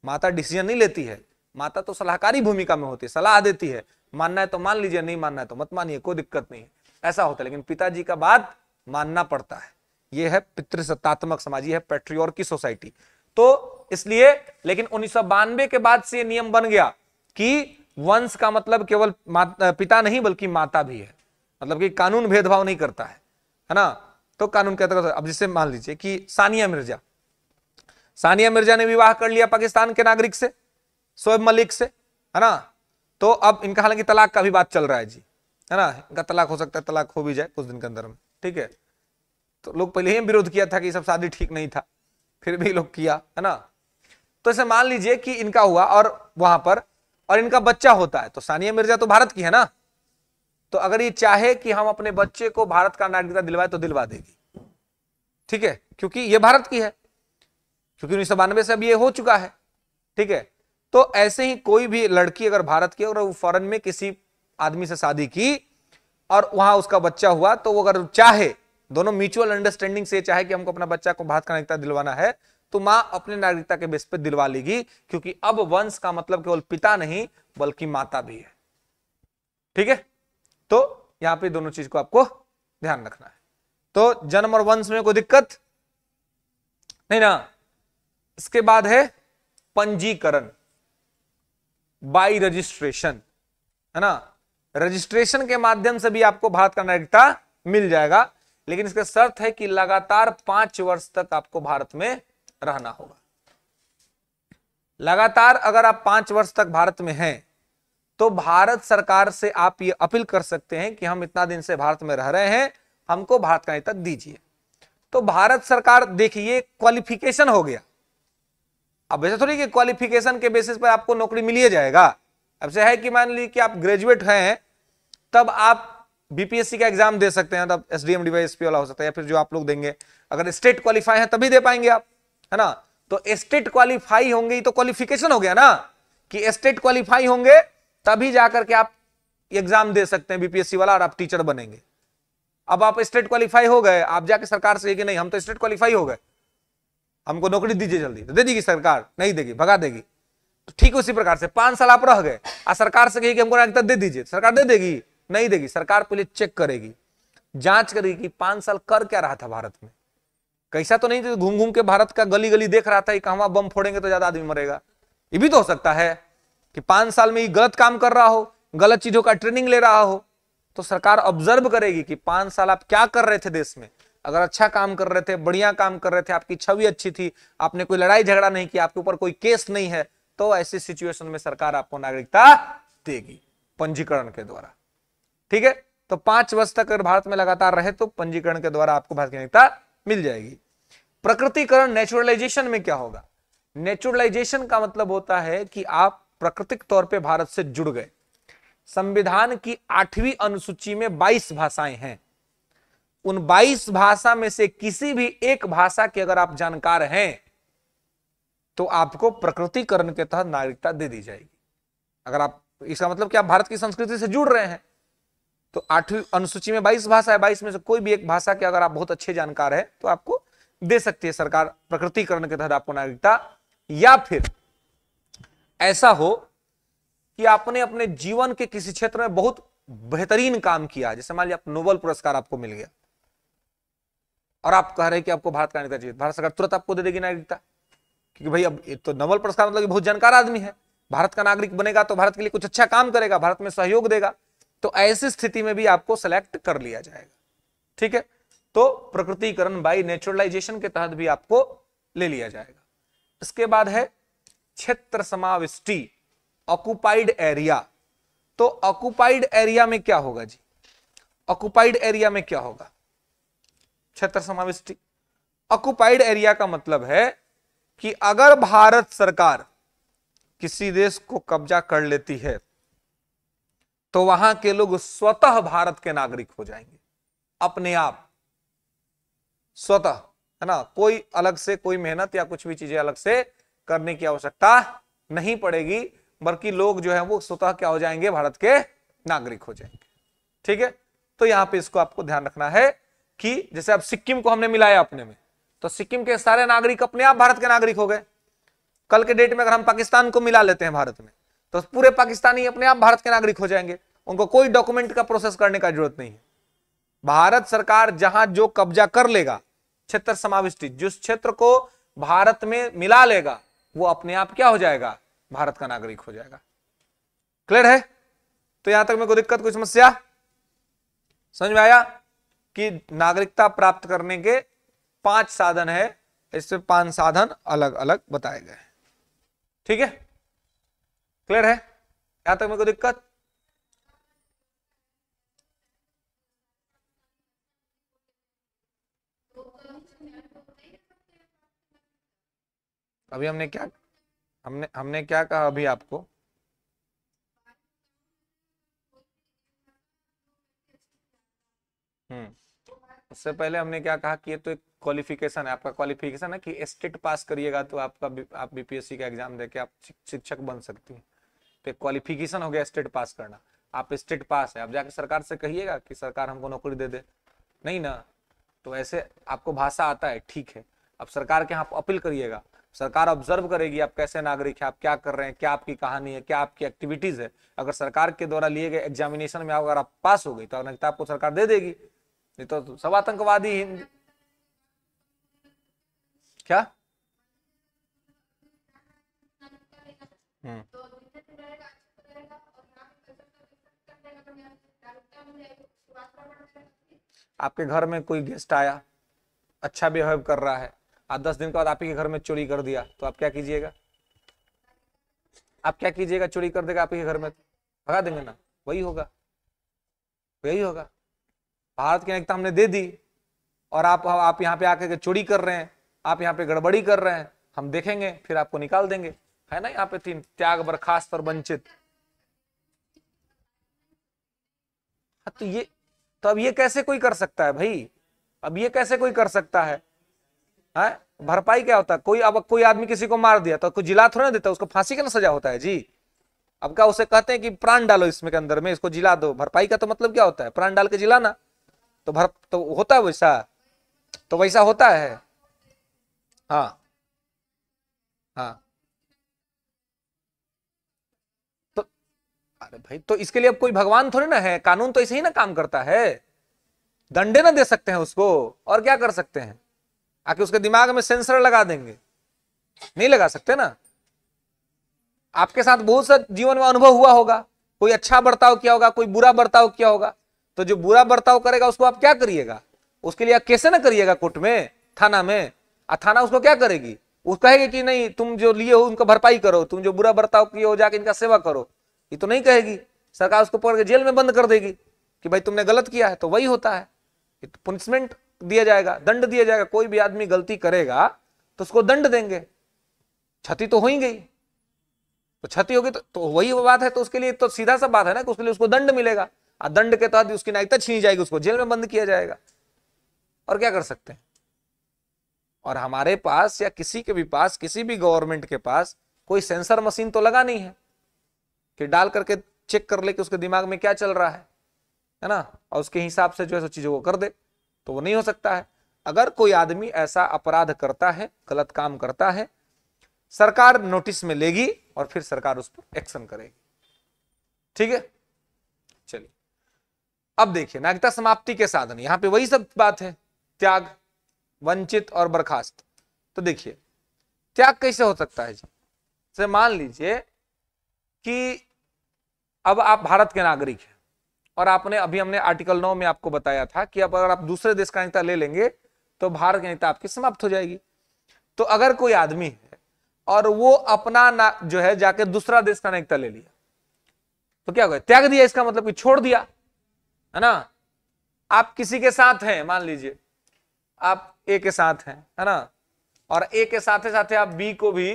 माता डिसीजन नहीं लेती है। माता तो सलाहकारी भूमिका में होती है, सलाह देती है, मानना है तो मान लीजिए, नहीं मानना है तो मत मानिए, कोई दिक्कत नहीं है, ऐसा होता है। लेकिन पिताजी का बात मानना पड़ता है। यह है पितृसत्तात्मक समाज, यह है पैट्रियार्की सोसाइटी। तो इसलिए, लेकिन 1992 के बाद से यह नियम बन गया कि वंश का मतलब केवल पिता नहीं बल्कि माता भी है, मतलब कि कानून भेदभाव नहीं करता है ना। तो कानून कहता है, अब जैसे मान लीजिए कि सानिया मिर्जा ने विवाह कर लिया पाकिस्तान के नागरिक से, शोएब मलिक से, है ना। तो अब इनका हालांकि तलाक का भी बात चल रहा है जी, है ना, इनका तलाक हो सकता है, तलाक हो भी जाए कुछ दिन के अंदर में, ठीक है। तो लोग पहले ही विरोध किया था कि सब शादी ठीक नहीं था, फिर भी लोग किया, है ना। तो ऐसे मान लीजिए कि इनका हुआ और वहां पर, और इनका बच्चा होता है, तो सानिया मिर्जा तो भारत की है ना, तो अगर ये चाहे कि हम अपने बच्चे को भारत का नागरिकता दिलवाए तो दिलवा देगी, ठीक है, क्योंकि ये भारत की है, क्योंकि 1992 से अब ये हो चुका है, ठीक है। तो ऐसे ही कोई भी लड़की अगर भारत की और वो फॉरेन में किसी आदमी से शादी की और वहां उसका बच्चा हुआ, तो वो अगर चाहे, दोनों म्यूचुअल अंडरस्टैंडिंग से चाहे कि हमको अपना बच्चा को भारत का नागरिकता दिलवाना है, तो मां अपने नागरिकता के बेस पे दिलवा लेगी, क्योंकि अब वंश का मतलब केवल पिता नहीं बल्कि माता भी है, ठीक है। तो यहां पे दोनों चीज को आपको ध्यान रखना है। तो जन्म और वंश में कोई दिक्कत नहीं ना। इसके बाद है पंजीकरण, बाई रजिस्ट्रेशन, है ना। रजिस्ट्रेशन के माध्यम से भी आपको भारत का नागरिकता मिल जाएगा, लेकिन इसका शर्त है कि लगातार 5 वर्ष तक आपको भारत में रहना होगा। लगातार अगर आप 5 वर्ष तक भारत में हैं तो भारत सरकार से आप ये अपील कर सकते हैं कि हम इतना दिन से भारत में रह रहे हैं, हमको भारत का नागरिकता दीजिए। तो भारत सरकार, देखिए क्वालिफिकेशन हो गया। अब ऐसा थोड़ी कि क्वालिफिकेशन के बेसिस पर आपको नौकरी मिल ही जाएगा। अब से है कि मान लीजिए कि आप ग्रेजुएट हैं, तब आप बीपीएससी का एग्जाम दे सकते हैं, तब एसडीएम डीवाईएसपी वाला हो सकता है, या फिर जो आप लोग देंगे, अगर स्टेट क्वालिफाई है तभी दे पाएंगे आप, है ना। तो स्टेट क्वालिफाई होंगे तो क्वालिफिकेशन हो गया ना, कि स्टेट क्वालिफाई होंगे तभी जाकर के आप एग्जाम दे सकते हैं बीपीएससी वाला, और आप टीचर बनेंगे। अब आप स्टेट क्वालिफाई हो गए, आप जाके सरकार से कि नहीं हम तो स्टेट क्वालिफाई हो गए, हमको नौकरी दीजिए जल्दी, तो दे देगी सरकार? नहीं देगी, भगा देगी। तो ठीक उसी प्रकार से 5 साल आप रह गए और सरकार से कही कि हमको नागरिकता दे दीजिए, सरकार दे देगी? नहीं देगी। सरकार पहले चेक करेगी, जांच करेगी कि 5 साल कर क्या रहा था भारत में। कैसा तो नहीं घूम घूम के भारत का गली गली देख रहा था कि कहां बम फोड़ेंगे तो ज्यादा आदमी मरेगा। ये भी तो हो सकता है कि 5 साल में ये गलत काम कर रहा हो, गलत चीजों का ट्रेनिंग ले रहा हो। तो सरकार ऑब्जर्व करेगी कि 5 साल आप क्या कर रहे थे देश में। अगर अच्छा काम कर रहे थे, बढ़िया काम कर रहे थे, आपकी छवि अच्छी थी, आपने कोई लड़ाई झगड़ा नहीं किया, आपके ऊपर कोई केस नहीं है, तो ऐसी सिचुएशन में सरकार आपको नागरिकता देगी पंजीकरण के द्वारा। ठीक है, तो 5 वर्ष तक अगर भारत में लगातार रहे तो पंजीकरण के द्वारा आपको भारत की नागरिकता मिल जाएगी। प्रकृतिकरण, नेचुरलाइजेशन में क्या होगा? नेचुरलाइजेशन का मतलब होता है कि आप प्राकृतिक तौर पे भारत से जुड़ गए। संविधान की 8वीं अनुसूची में 22 भाषाएं हैं। उन 22 भाषा में से किसी भी एक भाषा के अगर आप जानकार हैं तो आपको प्रकृतिकरण के तहत नागरिकता दे दी जाएगी। अगर आप, इसका मतलब कि आप भारत की संस्कृति से जुड़ रहे हैं, तो 8वीं अनुसूची में 22 भाषा है, 22 में से कोई भी एक भाषा के अगर आप बहुत अच्छे जानकार हैं तो आपको दे सकती है सरकार प्रकृतिकरण के तहत आपको नागरिकता। या फिर ऐसा हो कि आपने अपने जीवन के किसी क्षेत्र में बहुत बेहतरीन काम किया, जैसे मान लीजिए आप नोबेल पुरस्कार आपको मिल गया और आप कह रहे हैं कि आपको भारत का नागरिकता चाहिए, भारत सरकार तुरंत आपको दे देगी नागरिकता, क्योंकि भाई अब तो नोबेल पुरस्कार मतलब बहुत जानकार आदमी है, भारत का नागरिक बनेगा तो भारत के लिए कुछ अच्छा काम करेगा, भारत में सहयोग देगा। तो ऐसी स्थिति में भी आपको सेलेक्ट कर लिया जाएगा। ठीक है, तो प्रकृतिकरण बाय नेचुरलाइजेशन के तहत भी आपको ले लिया जाएगा। इसके बाद है क्षेत्र समाविष्टि, ऑक्युपाइड एरिया। तो ऑक्युपाइड एरिया में क्या होगा जी? ऑक्युपाइड एरिया में क्या होगा? क्षेत्र समाविष्टि। ऑक्युपाइड एरिया का मतलब है कि अगर भारत सरकार किसी देश को कब्जा कर लेती है तो वहां के लोग स्वतः भारत के नागरिक हो जाएंगे, अपने आप, स्वतः, है ना। कोई अलग से कोई मेहनत या कुछ भी चीजें अलग से करने की आवश्यकता नहीं पड़ेगी, बल्कि लोग जो है वो स्वतः क्या हो जाएंगे? भारत के नागरिक हो जाएंगे। ठीक है, तो यहां पे इसको आपको ध्यान रखना है कि जैसे अब सिक्किम को हमने मिलाया अपने में, तो सिक्किम के सारे नागरिक अपने आप भारत के नागरिक हो गए। कल के डेट में अगर हम पाकिस्तान को मिला लेते हैं भारत में, तो पूरे पाकिस्तानी अपने आप भारत के नागरिक हो जाएंगे, उनको कोई डॉक्यूमेंट का प्रोसेस करने का जरूरत नहीं है। भारत सरकार जहां जो कब्जा कर लेगा, क्षेत्र समाविष्टि, जिस क्षेत्र को भारत में मिला लेगा वो अपने आप क्या हो जाएगा? भारत का नागरिक हो जाएगा। क्लियर है? तो यहां तक में कोई दिक्कत, कोई समस्या समझ में आया कि नागरिकता प्राप्त करने के 5 साधन है, इससे 5 साधन अलग अलग बताए गए। ठीक है, क्लियर है? यहां तक में कोई दिक्कत? अभी हमने क्या कहा अभी आपको? उससे पहले हमने क्या कहा कि ये तो एक क्वालिफिकेशन है, आपका क्वालिफिकेशन है कि स्टेट पास करिएगा तो आप बीपीएससी का एग्जाम देके आप शिक्षक बन सकती हैं। तो क्वालिफिकेशन हो गया स्टेट पास करना। आप स्टेट पास है, आप जाके सरकार से कहिएगा कि सरकार हमको नौकरी दे दे, नहीं ना। तो ऐसे आपको भाषा आता है, ठीक है, अब सरकार के यहाँ अपील करिएगा, सरकार ऑब्जर्व करेगी आप कैसे नागरिक है, आप क्या कर रहे हैं, क्या आपकी कहानी है, क्या आपकी एक्टिविटीज है। अगर सरकार के द्वारा लिए गए एग्जामिनेशन में अगर आप पास हो गई तो नागरिकता आपको सरकार दे देगी, नहीं तो सब आतंकवादी हिंदी क्या। आपके घर में कोई गेस्ट आया, अच्छा बिहेव कर रहा है, आज 10 दिन के बाद आप ही के घर में चोरी कर दिया, तो आप क्या कीजिएगा? आप क्या कीजिएगा? चोरी कर देगा आप ही के घर में, भगा देंगे ना, वही होगा, वही होगा। भारत की नागरिकता हमने दे दी और आप यहाँ पे आके चोरी कर रहे हैं, आप यहाँ पे गड़बड़ी कर रहे हैं, हम देखेंगे, फिर आपको निकाल देंगे। है ना यहाँ पे 3, त्याग, बर्खास्त और वंचित। तो अब ये कैसे कोई कर सकता है भाई? अब ये कैसे कोई कर सकता है? भरपाई क्या होता है? अब कोई आदमी किसी को मार दिया तो कोई जिला थोड़ा ना देता, उसको फांसी का ना सजा होता है जी। अब क्या उसे कहते हैं कि प्राण डालो इसमें के अंदर में, इसको जिला दो। भरपाई का तो मतलब क्या होता है? प्राण डाल के जिलाना। तो होता है वैसा, तो वैसा होता है। हाँ हाँ। तो अरे भाई, तो इसके लिए अब कोई भगवान थोड़ी ना है, कानून तो ऐसे ही ना काम करता है। दंडे ना दे सकते हैं उसको, और क्या कर सकते हैं? आके उसके दिमाग में सेंसर लगा देंगे? नहीं लगा सकते ना। आपके साथ बहुत सा जीवन में अनुभव हुआ होगा, कोई अच्छा बर्ताव किया होगा, कोई बुरा बर्ताव किया होगा। तो जो बुरा बर्ताव करेगा उसको आप क्या करिएगा? उसके लिए आप कैसे ना करिएगा कोर्ट में, थाना में। थाना उसको क्या करेगी? वो कहेगी कि नहीं तुम जो लिए हो उनका भरपाई करो, तुम जो बुरा बर्ताव किए हो जाके इनका सेवा करो। ये तो नहीं कहेगी। सरकार उसको पकड़ के जेल में बंद कर देगी कि भाई तुमने गलत किया है। तो वही होता है, पनिशमेंट दिया जाएगा, दंड दिया जाएगा। कोई भी आदमी गलती करेगा तो उसको दंड देंगे। क्षति तो हो ही गई, तो क्षति होगी तो वही बात है। तो उसके लिए तो सीधा सा बात है ना कि उसके लिए उसको दंड मिलेगा, और दंड के तहत उसकी नागरिकता छीनी जाएगी, उसको जेल में बंद किया जाएगा। और क्या कर सकते हैं? और हमारे पास या किसी के भी पास, किसी भी गवर्नमेंट के पास कोई सेंसर मशीन तो लगा नहीं है कि डाल करके चेक कर ले कि उसके दिमाग में क्या चल रहा है ना, और उसके हिसाब से जो है चीजों को कर दे। तो वो नहीं हो सकता है। अगर कोई आदमी ऐसा अपराध करता है, गलत काम करता है, सरकार नोटिस में लेगी और फिर सरकार उस पर एक्शन करेगी। ठीक है, चलिए अब देखिए नागरिकता समाप्ति के साधन। यहां पे वही सब बात है, त्याग, वंचित और बर्खास्त। तो देखिए त्याग कैसे हो सकता है जी? से मान लीजिए कि अब आप भारत के नागरिक हैं और हमने आर्टिकल 9 में आपको बताया था कि अब अगर आप दूसरे देश का नागरिकता ले लेंगे तो भारत की नागरिकता आपकी समाप्त हो जाएगी। तो अगर कोई आदमी है और वो अपना जो है जाके दूसरा देश का नागरिकता ले लिया तो क्या होगा? त्याग दिया, इसका मतलब कि छोड़ दिया, है ना। आप किसी के साथ हैं, मान लीजिए आप ए के साथ हैं, है ना, और ए के साथ साथ आप बी को भी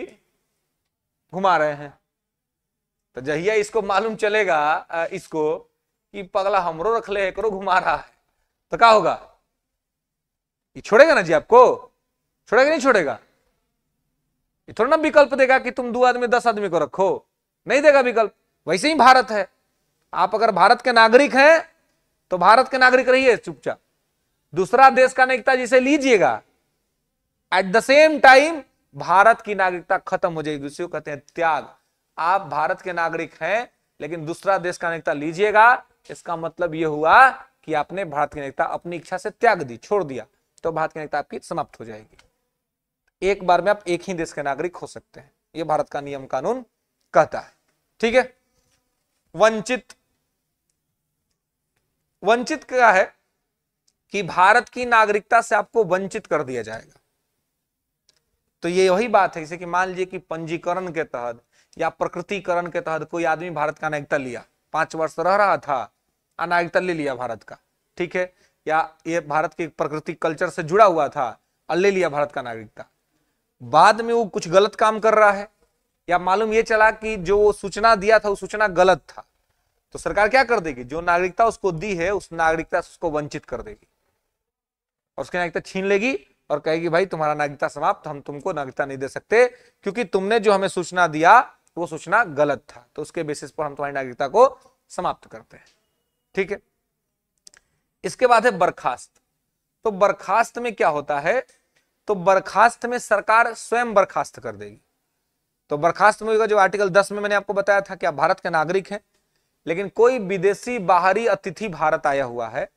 घुमा रहे हैं। तो जहिया इसको मालूम चलेगा इसको कि पगला हमरो रख ले करो घुमा रहा है, तो क्या होगा? ये छोड़ेगा ना जी आपको? छोड़ेगा नहीं छोड़ेगा? ये थोड़ा ना विकल्प देगा कि तुम 2 आदमी 10 आदमी को रखो, नहीं देगा विकल्प। वैसे ही भारत है, आप अगर भारत के नागरिक हैं तो भारत के नागरिक रहिए चुपचाप। दूसरा देश का नागरिकता जिसे लीजिएगा, at the same time Bharat की नागरिकता खत्म हो जाएगी। उसी को कहते हैं त्याग। आप भारत के नागरिक हैं लेकिन दूसरा देश का नागरिकता लीजिएगा, इसका मतलब यह हुआ कि आपने भारत की नागरिकता अपनी इच्छा से त्याग दी, छोड़ दिया, तो भारत की नागरिकता आपकी समाप्त हो जाएगी। एक बार में आप एक ही देश के नागरिक हो सकते हैं, यह भारत का नियम कानून कहता है। ठीक है। वंचित, वंचित क्या है कि भारत की नागरिकता से आपको वंचित कर दिया जाएगा। तो ये वही बात है जैसे कि मान लीजिए कि पंजीकरण के तहत या प्रकृतिकरण के तहत कोई आदमी भारत का नागरिकता लिया, 5 वर्ष रह रहा था, नागरिकता ले लिया भारत का, ठीक है, या ये भारत के प्रकृति कल्चर से जुड़ा हुआ था और ले लिया भारत का नागरिकता। बाद में वो कुछ गलत काम कर रहा है या मालूम ये चला कि जो वो सूचना दिया था वो सूचना गलत था, तो सरकार क्या कर देगी? जो नागरिकता उसको दी है उस नागरिकता से उसको वंचित कर देगी और उसकी नागरिकता छीन लेगी और कहेगी भाई तुम्हारा नागरिकता समाप्त, हम तुमको नागरिकता नहीं दे सकते क्योंकि तुमने जो हमें सूचना दिया वो सूचना गलत था, तो उसके बेसिस पर हम तुम्हारी नागरिकता को समाप्त करते हैं। ठीक है। इसके बाद है बर्खास्त। तो बर्खास्त में क्या होता है? तो बर्खास्त में सरकार स्वयं बर्खास्त कर देगी। तो बर्खास्त में होगा जो आर्टिकल 10 में मैंने आपको बताया था कि आप भारत के नागरिक हैं लेकिन कोई विदेशी बाहरी अतिथि भारत आया हुआ है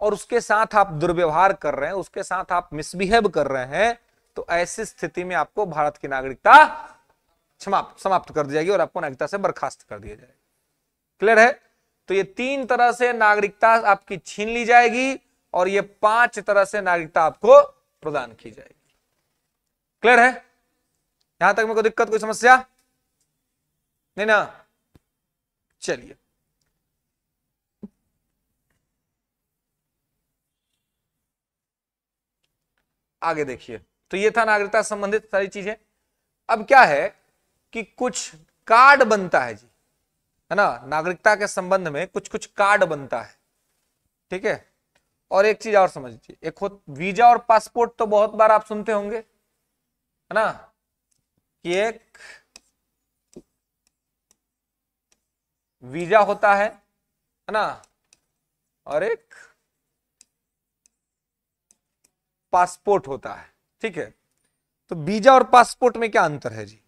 और उसके साथ आप दुर्व्यवहार कर रहे हैं, उसके साथ आप मिसबिहेव कर रहे हैं, तो ऐसी स्थिति में आपको भारत की नागरिकता समाप्त कर दी जाएगी और आपको नागरिकता से बर्खास्त कर दिया जाएगा। क्लियर है? तो ये 3 तरह से नागरिकता आपकी छीन ली जाएगी और ये 5 तरह से नागरिकता आपको प्रदान की जाएगी। क्लियर है? यहां तक में कोई दिक्कत, कोई समस्या नहीं ना? चलिए आगे देखिए, तो ये था नागरिकता संबंधित सारी चीजें। अब क्या है कि कुछ कार्ड बनता है जी, है ना, नागरिकता के संबंध में कुछ कुछ कार्ड बनता है, ठीक है। और एक चीज और समझ लीजिए, एक हो वीजा और पासपोर्ट, तो बहुत बार आप सुनते होंगे, है ना, कि एक वीजा होता है ना, और एक पासपोर्ट होता है, ठीक है। तो वीजा और पासपोर्ट में क्या अंतर है जी?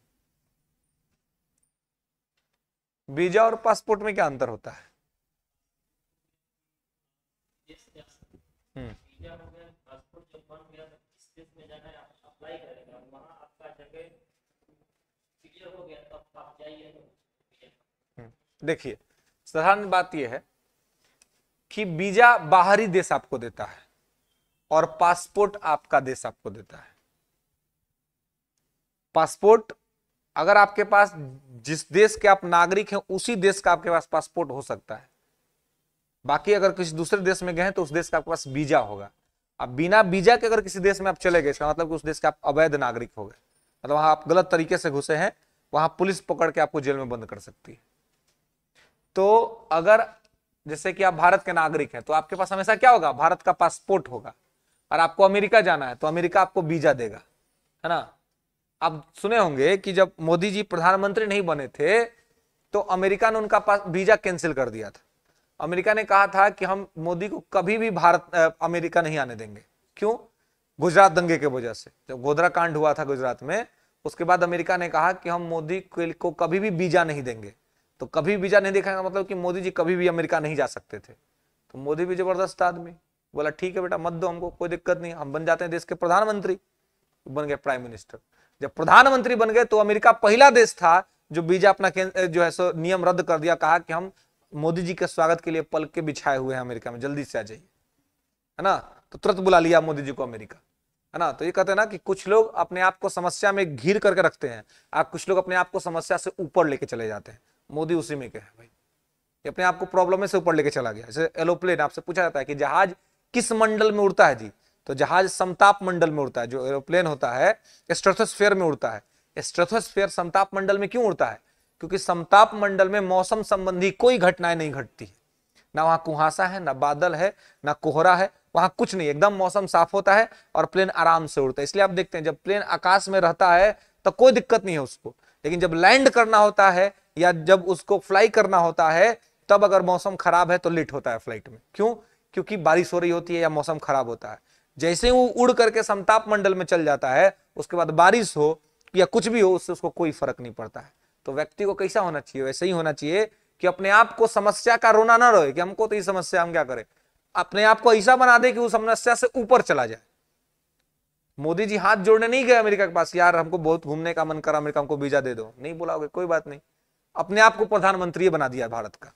वीजा और पासपोर्ट में क्या अंतर होता है? हम्म, देखिए साधारण बात यह है कि वीजा बाहरी देश आपको देता है और पासपोर्ट आपका देश आपको देता है। पासपोर्ट अगर आपके पास जिस देश के आप नागरिक हैं उसी देश का आपके पास पासपोर्ट हो सकता है, बाकी अगर किसी दूसरे देश में गए तो उस देश का आपके पास वीजा होगा। अब बिना वीजा के अगर किसी देश में आप चले गए, इसका मतलब कि उस देश के आप अवैध नागरिक हो गए, मतलब वहां आप गलत तरीके से घुसे हैं, वहां पुलिस पकड़ के आपको जेल में बंद कर सकती है। तो अगर जैसे कि आप भारत के नागरिक हैं तो आपके पास हमेशा क्या होगा? भारत का पासपोर्ट होगा। और आपको अमेरिका जाना है तो अमेरिका आपको वीजा देगा, है ना। आप सुने होंगे कि जब मोदी जी प्रधानमंत्री नहीं बने थे तो अमेरिका ने उनका वीजा कैंसिल कर दिया था। अमेरिका ने कहा था कि हम मोदी को कभी भी अमेरिका नहीं आने देंगे। क्यों? गुजरात दंगे के वजह से, जब गोधरा कांड हुआ था गुजरात में, उसके बाद अमेरिका ने कहा कि हम मोदी को कभी भी वीजा नहीं देंगे। तो कभी वीजा नहीं देखा मतलब कि मोदी जी कभी भी अमेरिका नहीं जा सकते थे। तो मोदी भी जबरदस्त आदमी, बोला ठीक है बेटा मत दो हमको, कोई दिक्कत नहीं, हम बन जाते हैं देश के प्रधानमंत्री। बन गए प्राइम मिनिस्टर। जब प्रधानमंत्री बन गए तो अमेरिका पहला देश था जो वीजा अपना जो है सो नियम रद्द कर दिया, कहा कि हम मोदी जी के स्वागत के लिए पलक के बिछाए हुए हैं अमेरिका में, जल्दी से आ जाइए, है ना। तो तुरंत बुला लिया मोदी जी को अमेरिका, है ना। तो ये कहते हैं ना कि कुछ लोग अपने आप को समस्या में घिर करके रखते हैं, आप कुछ लोग अपने आप को समस्या से ऊपर लेके चले जाते हैं। मोदी उसी में के है भाई, अपने आप को प्रॉब्लम में से ऊपर लेके चला गया। जैसे एरोप्लेन, आपसे पूछा जाता है कि जहाज किस मंडल में उड़ता है जी, तो जहाज समताप मंडल में उड़ता है। जो एरोप्लेन होता है स्ट्रेटोस्फीयर में उड़ता है। स्ट्रेटोस्फीयर समताप मंडल में क्यों उड़ता है? क्योंकि समताप मंडल में मौसम संबंधी कोई घटनाएं नहीं घटती है, ना वहां कुहासा है, ना बादल है, ना कोहरा है, वहां कुछ नहीं, एकदम मौसम साफ होता है और प्लेन आराम से उड़ता है। इसलिए आप देखते हैं जब प्लेन आकाश में रहता है तो कोई दिक्कत नहीं है उसको, लेकिन जब लैंड करना होता है या जब उसको फ्लाई करना होता है तब अगर मौसम खराब है तो लेट होता है फ्लाइट में। क्यों? क्योंकि बारिश हो रही होती है या मौसम खराब होता है। जैसे वो उड़ करके समताप मंडल में चल जाता है, उसके बाद बारिश हो या कुछ भी हो, उससे उसको कोई फर्क नहीं पड़ता है। तो व्यक्ति को कैसा होना चाहिए? वैसे ही होना चाहिए कि अपने आप को समस्या का रोना ना रोए कि हमको तो ये समस्या, हम क्या करें। अपने आप को ऐसा बना दे कि उस समस्या से ऊपर चला जाए। मोदी जी हाथ जोड़ने नहीं गए अमेरिका के पास, यार हमको बहुत घूमने का मन करा, अमेरिका हमको वीजा दे दो, नहीं बुलाओगे कोई बात नहीं। अपने आप को प्रधानमंत्री बना दिया भारत का,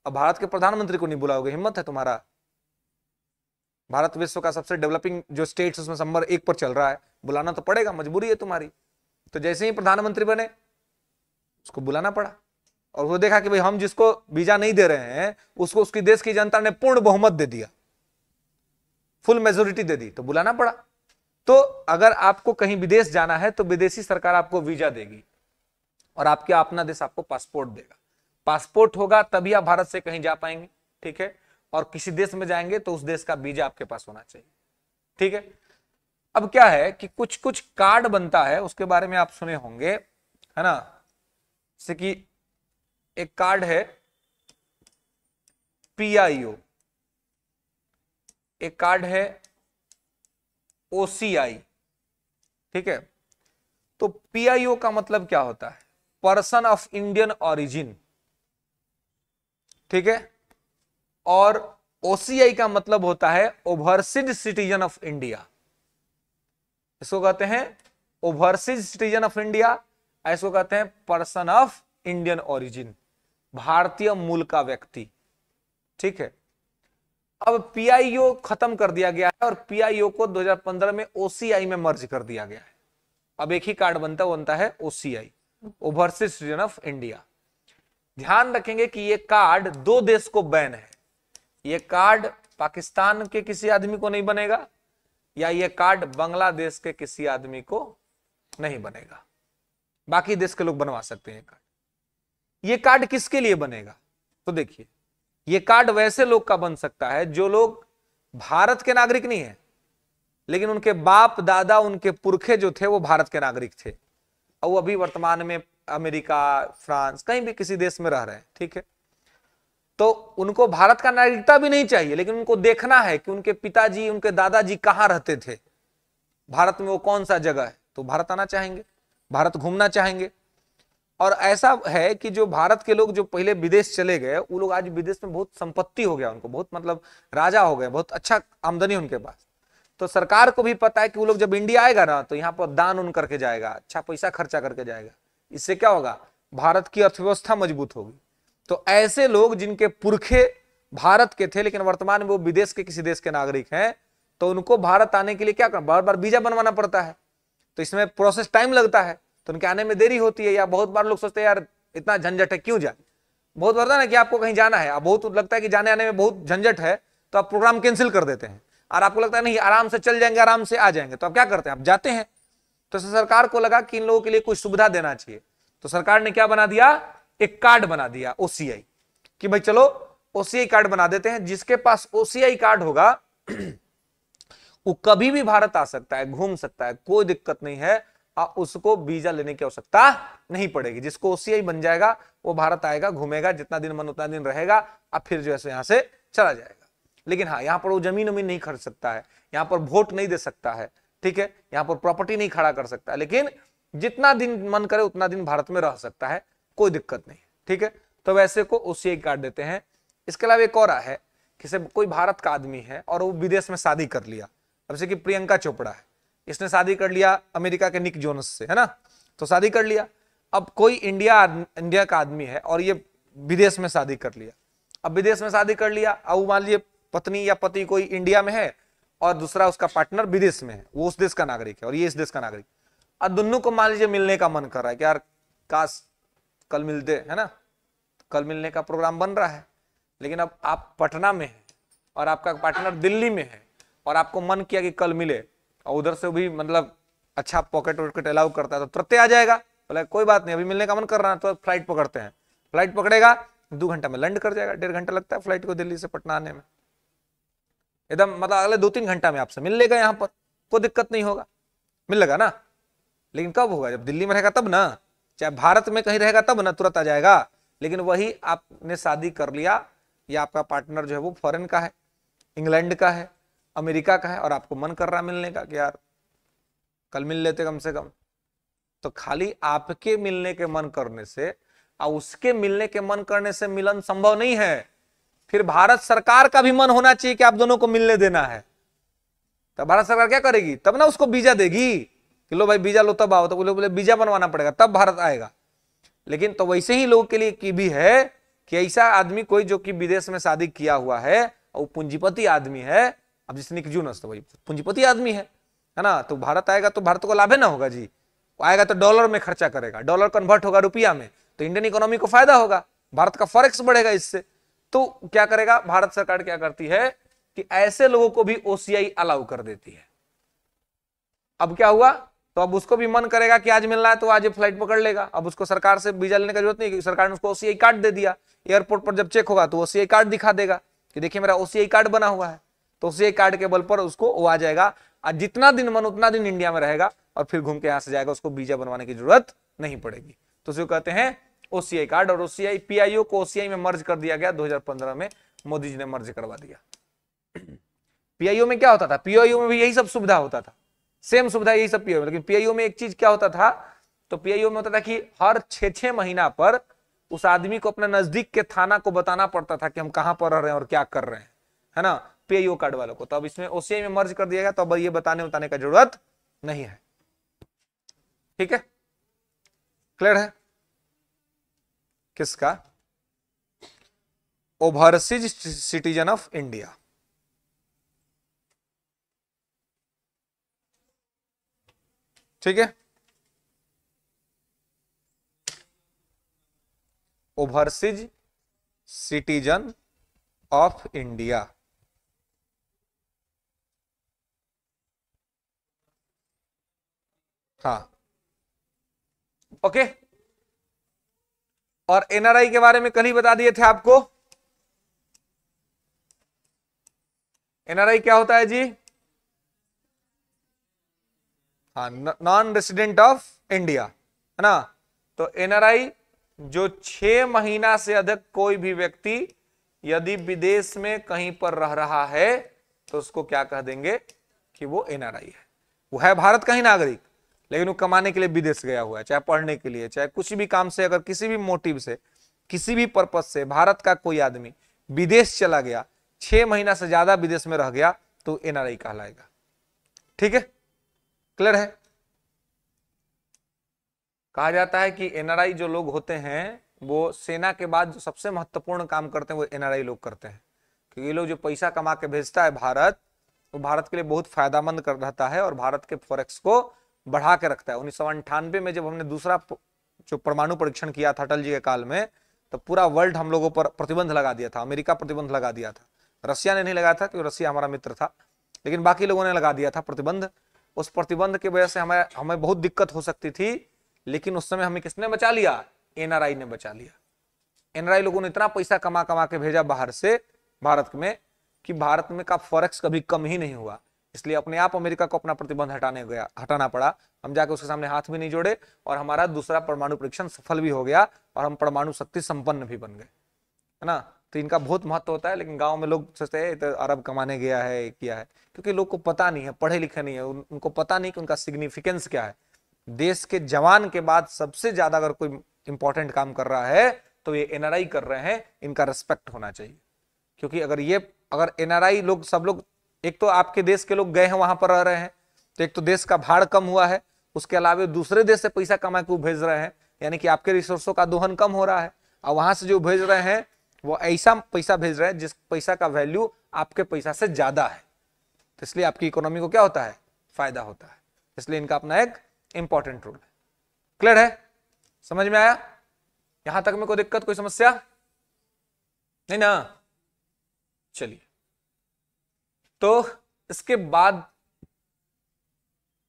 अब भारत के प्रधानमंत्री को नहीं बुलाओगे? हिम्मत है तुम्हारा? भारत विश्व का सबसे डेवलपिंग जो स्टेट्स उसमें नंबर 1 पर चल रहा है, बुलाना तो पड़ेगा, मजबूरी है तुम्हारी। तो जैसे ही प्रधानमंत्री बने उसको बुलाना पड़ा, और वो देखा कि भाई हम जिसको वीजा नहीं दे रहे हैं उसको उसकी देश की जनता ने पूर्ण बहुमत दे दिया, फुल मेजोरिटी दे दी, तो बुलाना पड़ा। तो अगर आपको कहीं विदेश जाना है तो विदेशी सरकार आपको वीजा देगी और आपके अपना देश आपको पासपोर्ट देगा। पासपोर्ट होगा तभी आप भारत से कहीं जा पाएंगे, ठीक है। और किसी देश में जाएंगे तो उस देश का वीजा आपके पास होना चाहिए, ठीक है। अब क्या है कि कुछ कुछ कार्ड बनता है, उसके बारे में आप सुने होंगे, है ना। जैसे कि एक कार्ड है PIO, एक कार्ड है OCI, ठीक है। तो PIO का मतलब क्या होता है? पर्सन ऑफ इंडियन ऑरिजिन, ठीक है। और OCI का मतलब होता है ओवरसीज सिटीजन ऑफ इंडिया। इसको कहते हैं ओवरसीज सिटीजन ऑफ इंडिया, इसको कहते हैं पर्सन ऑफ इंडियन ओरिजिन, भारतीय मूल का व्यक्ति, ठीक है। अब PIO खत्म कर दिया गया है और PIO को 2015 में OCI में मर्ज कर दिया गया है। अब एक ही कार्ड बनता है, वो बनता है OCI, overseas citizen of India. ध्यान रखेंगे कि ये कार्ड दो देश को बैन है। ये कार्ड पाकिस्तान के किसी आदमी को नहीं बनेगा, या ये कार्ड बांग्लादेश के किसी आदमी को नहीं बनेगा। बाकी देश के लोग बनवा सकते हैं ये कार्ड किसके लिए बनेगा? तो देखिए, ये कार्ड वैसे लोग का बन सकता है जो लोग भारत के नागरिक नहीं है, लेकिन उनके बाप दादा, उनके पुरखे जो थे वो भारत के नागरिक थे, और वो अभी वर्तमान में अमेरिका, फ्रांस, कहीं भी किसी देश में रह रहे हैं। ठीक है, तो उनको भारत का नागरिकता भी नहीं चाहिए, लेकिन उनको देखना है कि उनके पिताजी, उनके दादाजी कहां रहते थे, भारत में वो कौन सा जगह है, तो भारत आना चाहेंगे, भारत घूमना चाहेंगे। और ऐसा है कि जो भारत के लोग जो पहले विदेश चले गए, वो लोग आज विदेश में बहुत संपत्ति हो गया उनको, बहुत मतलब राजा हो गए, बहुत अच्छा आमदनी उनके पास। तो सरकार को भी पता है कि वो लोग जब इंडिया आएगा ना, तो यहाँ पर दान उन करके जाएगा, अच्छा पैसा खर्चा करके जाएगा। इससे क्या होगा? भारत की अर्थव्यवस्था मजबूत होगी। तो ऐसे लोग जिनके पुरखे भारत के थे लेकिन वर्तमान में वो विदेश के किसी देश के नागरिक हैं, तो उनको भारत आने के लिए क्या करना, बार बार वीजा बनवाना पड़ता है, तो इसमें प्रोसेस टाइम लगता है, तो उनके आने में देरी होती है। या बहुत बार लोग सोचते हैं यार इतना झंझट है, क्यों जाए। बहुत बार ना कि आपको कहीं जाना है, आप बहुत लगता है कि जाने आने में बहुत झंझट है, तो आप प्रोग्राम कैंसिल कर देते हैं, और आपको लगता है नहीं आराम से चल जाएंगे, आराम से आ जाएंगे, तो आप क्या करते हैं, आप जाते हैं। तो सरकार को लगा कि इन लोगों के लिए कुछ सुविधा देना चाहिए, तो सरकार ने क्या बना दिया, एक कार्ड बना दिया ओसीआई, कि भाई चलो ओसीआई कार्ड बना देते हैं। जिसके पास ओसीआई कार्ड होगा वो कभी भी भारत आ सकता है, घूम सकता है, कोई दिक्कत नहीं है, उसको वीजा लेने की आवश्यकता नहीं पड़ेगी। जिसको ओसीआई बन जाएगा वो भारत आएगा, घूमेगा, जितना दिन मन उतना दिन रहेगा, अब फिर जो है यहां से चला जाएगा। लेकिन हाँ, यहां पर वो जमीन उमीन नहीं खरीद सकता है, यहां पर वोट नहीं दे सकता है, ठीक है, यहां पर प्रॉपर्टी नहीं खड़ा कर सकता है, लेकिन जितना दिन मन करे उतना दिन भारत में रह सकता है, कोई दिक्कत नहीं। ठीक है, तो वैसे को ओसीआई कार्ड देते हैं। इसके अलावा एक और है कि कोई भारत का आदमी है और वो विदेश में शादी कर लिया, अब जैसे कि प्रियंका चोपड़ा है, इसने शादी कर लिया अमेरिका के निक जोनस से, है ना, तो शादी कर लिया। अब कोई इंडिया का आदमी है और ये विदेश में शादी कर लिया। अब विदेश में शादी कर लिया, अब मान लीजिए पत्नी या पति कोई इंडिया में है और दूसरा उसका पार्टनर विदेश में है, वो उस देश का नागरिक है और ये इस देश का नागरिक। अब दोनों को मान लीजिए मिलने का मन कर रहा है कि यार काश कल मिलते, है ना, कल मिलने का प्रोग्राम बन रहा है। लेकिन अब आप पटना में हैं और आपका पार्टनर दिल्ली में है और आपको मन किया कि कल मिले, और उधर से भी मतलब अच्छा पॉकेट वॉकेट अलाउ करता है तो तुरंत आ जाएगा, बोला कोई बात नहीं अभी मिलने का मन कर रहा है, तो फ्लाइट पकड़ते हैं। फ्लाइट पकड़ेगा 2 घंटा में लैंड कर जाएगा, 1.5 घंटा लगता है फ्लाइट को दिल्ली से पटना आने में, एकदम मतलब अगले 2-3 घंटा में आपसे मिल लेगा, यहाँ पर कोई दिक्कत नहीं होगा, मिल लेगा ना। लेकिन कब होगा, जब दिल्ली में रहेगा तब ना, चाहे भारत में कहीं रहेगा तब ना तुरंत आ जाएगा। लेकिन वही आपने शादी कर लिया या आपका पार्टनर जो है वो फॉरेन का है, इंग्लैंड का है, अमेरिका का है, और आपको मन कर रहा मिलने का कि यार कल मिल लेते कम से कम, तो खाली आपके मिलने के मन करने से और उसके मिलने के मन करने से मिलन संभव नहीं है। फिर भारत सरकार का भी मन होना चाहिए कि आप दोनों को मिलने देना है। तब भारत सरकार क्या करेगी, तब ना उसको वीजा देगी कि लो भाई वीजा लो तब आओ, तो बोले वीजा बनवाना पड़ेगा तब भारत आएगा। लेकिन तो वैसे ही लोगों के लिए की भी है कि ऐसा आदमी कोई जो कि विदेश में शादी किया हुआ है और पूंजीपति आदमी है, अब जिसने जूनस तो वही पूंजीपति आदमी है ना, तो भारत आएगा तो भारत को लाभ है ना होगा जी, आएगा तो डॉलर में खर्चा करेगा, डॉलर कन्वर्ट होगा रुपया में, तो इंडियन इकोनॉमी को फायदा होगा, भारत का फॉरेक्स बढ़ेगा इससे। तो क्या करेगा भारत सरकार, क्या करती है कि ऐसे लोगों को भी ओसीआई अलाउ कर देती है। अब क्या हुआ, तो अब उसको भी मन करेगा कि आज मिलना है तो आज फ्लाइट पकड़ लेगा, अब उसको सरकार से वीजा लेने की जरूरत नहीं, क्योंकि सरकार ने उसको ओसीआई कार्ड दे दिया। एयरपोर्ट पर जब चेक होगा तो ओसीआई कार्ड दिखा देगा कि देखिए मेरा ओसीआई कार्ड बना हुआ है, तो ओसीआई कार्ड के बल पर उसको वो आ जाएगा, और जितना दिन मन उतना दिन इंडिया में रहेगा और फिर घूम के यहां से जाएगा, उसको वीजा बनवाने की जरूरत नहीं पड़ेगी। तो उसको कहते हैं ओसीआई कार्ड। और ओसीआई पीआईओ को ओसीआई में मर्ज कर दिया गया 2015 में, मोदी जी ने मर्ज करवा दिया। पीआईओ में क्या होता था, पीआईओ में भी यही सब सुविधा होता था, सेम सुविधा यही सब पीआईओ, लेकिन पीआईओ में एक चीज क्या होता था, तो पीआईओ में होता था कि हर 6-6 महीना पर उस आदमी को अपने नजदीक के थाना को बताना पड़ता था कि हम कहां पर रह रहे हैं और क्या कर रहे हैं, है ना, पीआईओ कार्ड वालों को। तो अब इसमें ओसीआई में मर्ज कर दिया गया, तो अब ये बताने का जरूरत नहीं है। ठीक है, क्लियर है। किसका, ओवरसीज सिटीजन ऑफ इंडिया। ठीक है, ओवरसीज सिटीजन ऑफ इंडिया। हाँ, ओके। और एनआरआई के बारे में कल ही बता दिए थे आपको। एनआरआई क्या होता है जी? हाँ, नॉन रेसिडेंट ऑफ इंडिया, है ना। तो एनआरआई जो 6 महीना से अधिक कोई भी व्यक्ति यदि विदेश में कहीं पर रह रहा है तो उसको क्या कह देंगे कि वो एनआरआई है। वो है भारत का ही नागरिक, लेकिन वो कमाने के लिए विदेश गया हुआ है, चाहे पढ़ने के लिए, चाहे कुछ भी काम से, अगर किसी भी मोटिव से, किसी भी पर्पज से भारत का कोई आदमी विदेश चला गया, 6 महीना से ज्यादा विदेश में रह गया, तो एनआरआई कहलाएगा। ठीक है, क्लियर है। कहा जाता है कि एनआरआई जो लोग होते हैं वो सेना के बाद जो सबसे महत्वपूर्ण काम करते हैं वो एनआरआई लोग करते हैं, क्योंकि ये लोग जो पैसा कमा के भेजता है भारत, वो भारत के लिए बहुत फायदेमंद कर रहता है और भारत के फॉरेक्स को बढ़ा के रखता है। 1998 में जब हमने दूसरा जो परमाणु परीक्षण किया था अटल जी के काल में, तो पूरा वर्ल्ड हम लोगों पर प्रतिबंध लगा दिया था। अमेरिका प्रतिबंध लगा दिया था, रसिया ने नहीं लगाया था क्योंकि रसिया हमारा मित्र था, लेकिन बाकी लोगों ने लगा दिया था प्रतिबंध। उस प्रतिबंध की वजह से हमें बहुत दिक्कत हो सकती थी, लेकिन उस समय हमें किसने बचा लिया? एनआरआई ने बचा लिया। एनआरआई लोगों ने इतना पैसा कमा कमा के भेजा बाहर से भारत में कि भारत में का फॉरेक्स कभी कम ही नहीं हुआ। इसलिए अपने आप अमेरिका को अपना प्रतिबंध हटाना पड़ा। हम जाके उसके सामने हाथ भी नहीं जोड़े और हमारा दूसरा परमाणु परीक्षण सफल भी हो गया और हम परमाणु शक्ति संपन्न भी बन गए, है ना। तो इनका बहुत महत्व होता है, लेकिन गांव में लोग सोचते हैं तो अरब कमाने गया है, किया है, क्योंकि लोग को पता नहीं है, पढ़े लिखे नहीं है, उनको पता नहीं कि उनका सिग्निफिकेंस क्या है। देश के जवान के बाद सबसे ज्यादा अगर कोई इंपॉर्टेंट काम कर रहा है तो ये एनआरआई कर रहे हैं, इनका रिस्पेक्ट होना चाहिए। क्योंकि अगर एनआरआई लोग, सब लोग, एक तो आपके देश के लोग गए हैं वहां पर रह रहे हैं, तो एक तो देश का भाड़ कम हुआ है, उसके अलावा दूसरे देश से पैसा कमा के भेज रहे हैं, यानी कि आपके रिसोर्सों का दोहन कम हो रहा है। और वहां से जो भेज रहे हैं वो ऐसा पैसा भेज रहे हैं जिस पैसा का वैल्यू आपके पैसा से ज्यादा है, तो इसलिए आपकी इकोनॉमी को क्या होता है? फायदा होता है। इसलिए इनका अपना एक इंपॉर्टेंट रोल है। क्लियर है? समझ में आया? यहां तक में कोई दिक्कत, कोई समस्या नहीं ना? चलिए, तो इसके बाद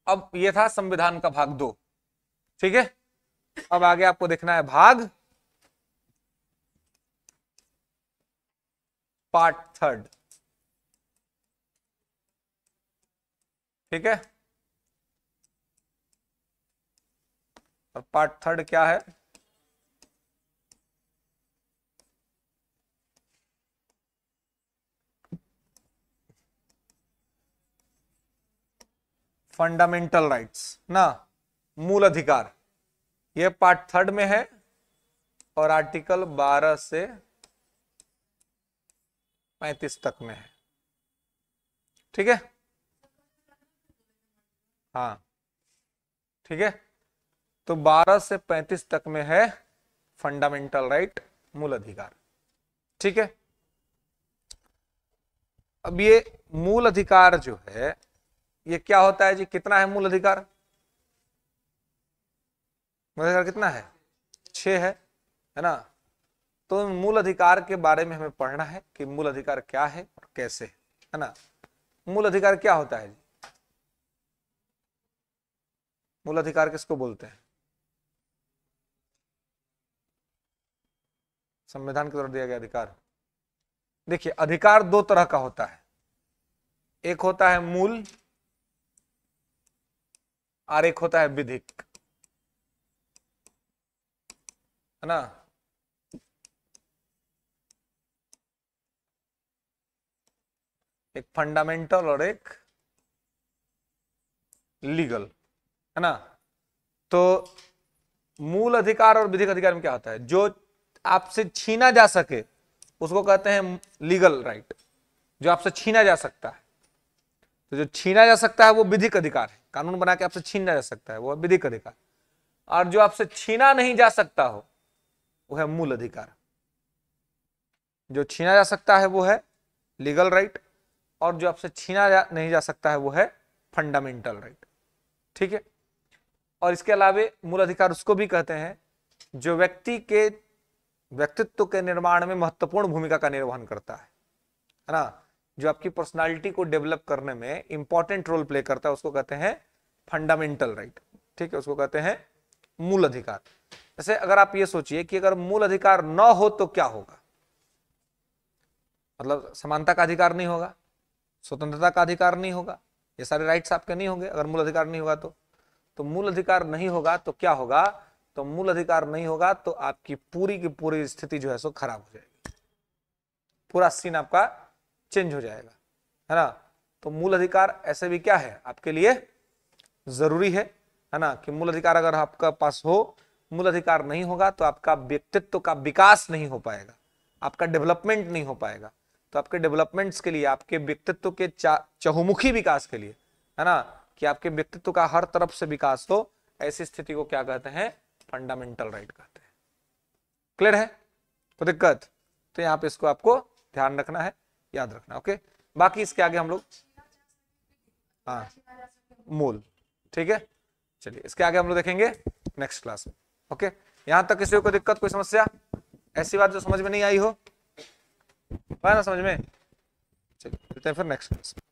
अब ये था संविधान का भाग 2। ठीक है, अब आगे आपको देखना है भाग पार्ट 3। ठीक है, और पार्ट 3 क्या है? फंडामेंटल राइट्स ना, मूल अधिकार। ये पार्ट 3 में है और आर्टिकल 12 से 35 तक में है। ठीक है, हाँ ठीक है, तो 12 से 35 तक में है फंडामेंटल राइट, मूल अधिकार। ठीक है, अब ये मूल अधिकार जो है ये क्या होता है जी? कितना है मूल अधिकार? मूल अधिकार कितना है? 6 है ना। तो मूल अधिकार के बारे में हमें पढ़ना है कि मूल अधिकार क्या है और कैसे है ना। मूल अधिकार क्या होता है जी? मूल अधिकार किसको बोलते हैं? संविधान के द्वारा दिया गया अधिकार। देखिए, अधिकार 2 तरह का होता है, एक होता है मूल और एक होता है विधिक, है ना। एक फंडामेंटल और एक लीगल, है ना। तो मूल अधिकार और विधिक अधिकार में क्या होता है? जो आपसे छीना जा सके उसको कहते हैं लीगल राइट, जो आपसे छीना जा सकता है। तो जो छीना जा सकता है वो विधिक अधिकार है, कानून बना के आपसे छीना जा सकता है वो विधिक अधिकार। और जो आपसे छीना नहीं जा सकता हो वो है मूल अधिकार। जो छीना जा सकता है वो है लीगल राइट और जो आपसे छीना नहीं जा सकता है वो है फंडामेंटल राइट। ठीक है, और इसके अलावा मूल अधिकार उसको भी कहते हैं जो व्यक्ति के व्यक्तित्व के निर्माण में महत्वपूर्ण भूमिका का निर्वहन करता है ना, जो आपकी पर्सनालिटी को डेवलप करने में इंपॉर्टेंट रोल प्ले करता है, उसको कहते हैं फंडामेंटल राइट। ठीक है, उसको कहते हैं मूल अधिकार। जैसे अगर आप ये सोचिए कि अगर मूल अधिकार न हो तो क्या होगा, मतलब समानता का अधिकार नहीं होगा, स्वतंत्रता का अधिकार नहीं होगा, ये सारे राइट्स आपके नहीं होंगे अगर मूल अधिकार नहीं होगा तो मूल अधिकार नहीं होगा तो क्या होगा, तो मूल अधिकार नहीं होगा तो आपकी पूरी की पूरी स्थिति जो है सो खराब हो जाएगी, पूरा सीन आपका चेंज हो जाएगा, है ना। तो मूल अधिकार ऐसे भी क्या है आपके लिए जरूरी है ना, कि मूल अधिकार अगर आपका पास हो, मूल अधिकार नहीं होगा तो आपका व्यक्तित्व का विकास नहीं हो पाएगा, आपका डेवलपमेंट नहीं हो पाएगा। तो आपके डेवलपमेंट्स के लिए, आपके व्यक्तित्व के चहुमुखी विकास के लिए, है ना, कि आपके व्यक्तित्व का हर तरफ से विकास हो, ऐसी स्थिति को क्या कहते हैं, फंडामेंटल राइट कहते हैं। क्लियर है, कोई दिक्कत? तो यहाँ पे इसको आपको ध्यान रखना है, याद रखना। ओके, बाकी इसके आगे हम लोग हाँ मूल, ठीक है, चलिए इसके आगे हम लोग देखेंगे नेक्स्ट क्लास में। ओके, यहां तक किसी को दिक्कत, कोई समस्या, ऐसी बात जो समझ में नहीं आई हो, है ना समझ में? चलिए मिलते हैं फिर नेक्स्ट क्लास में।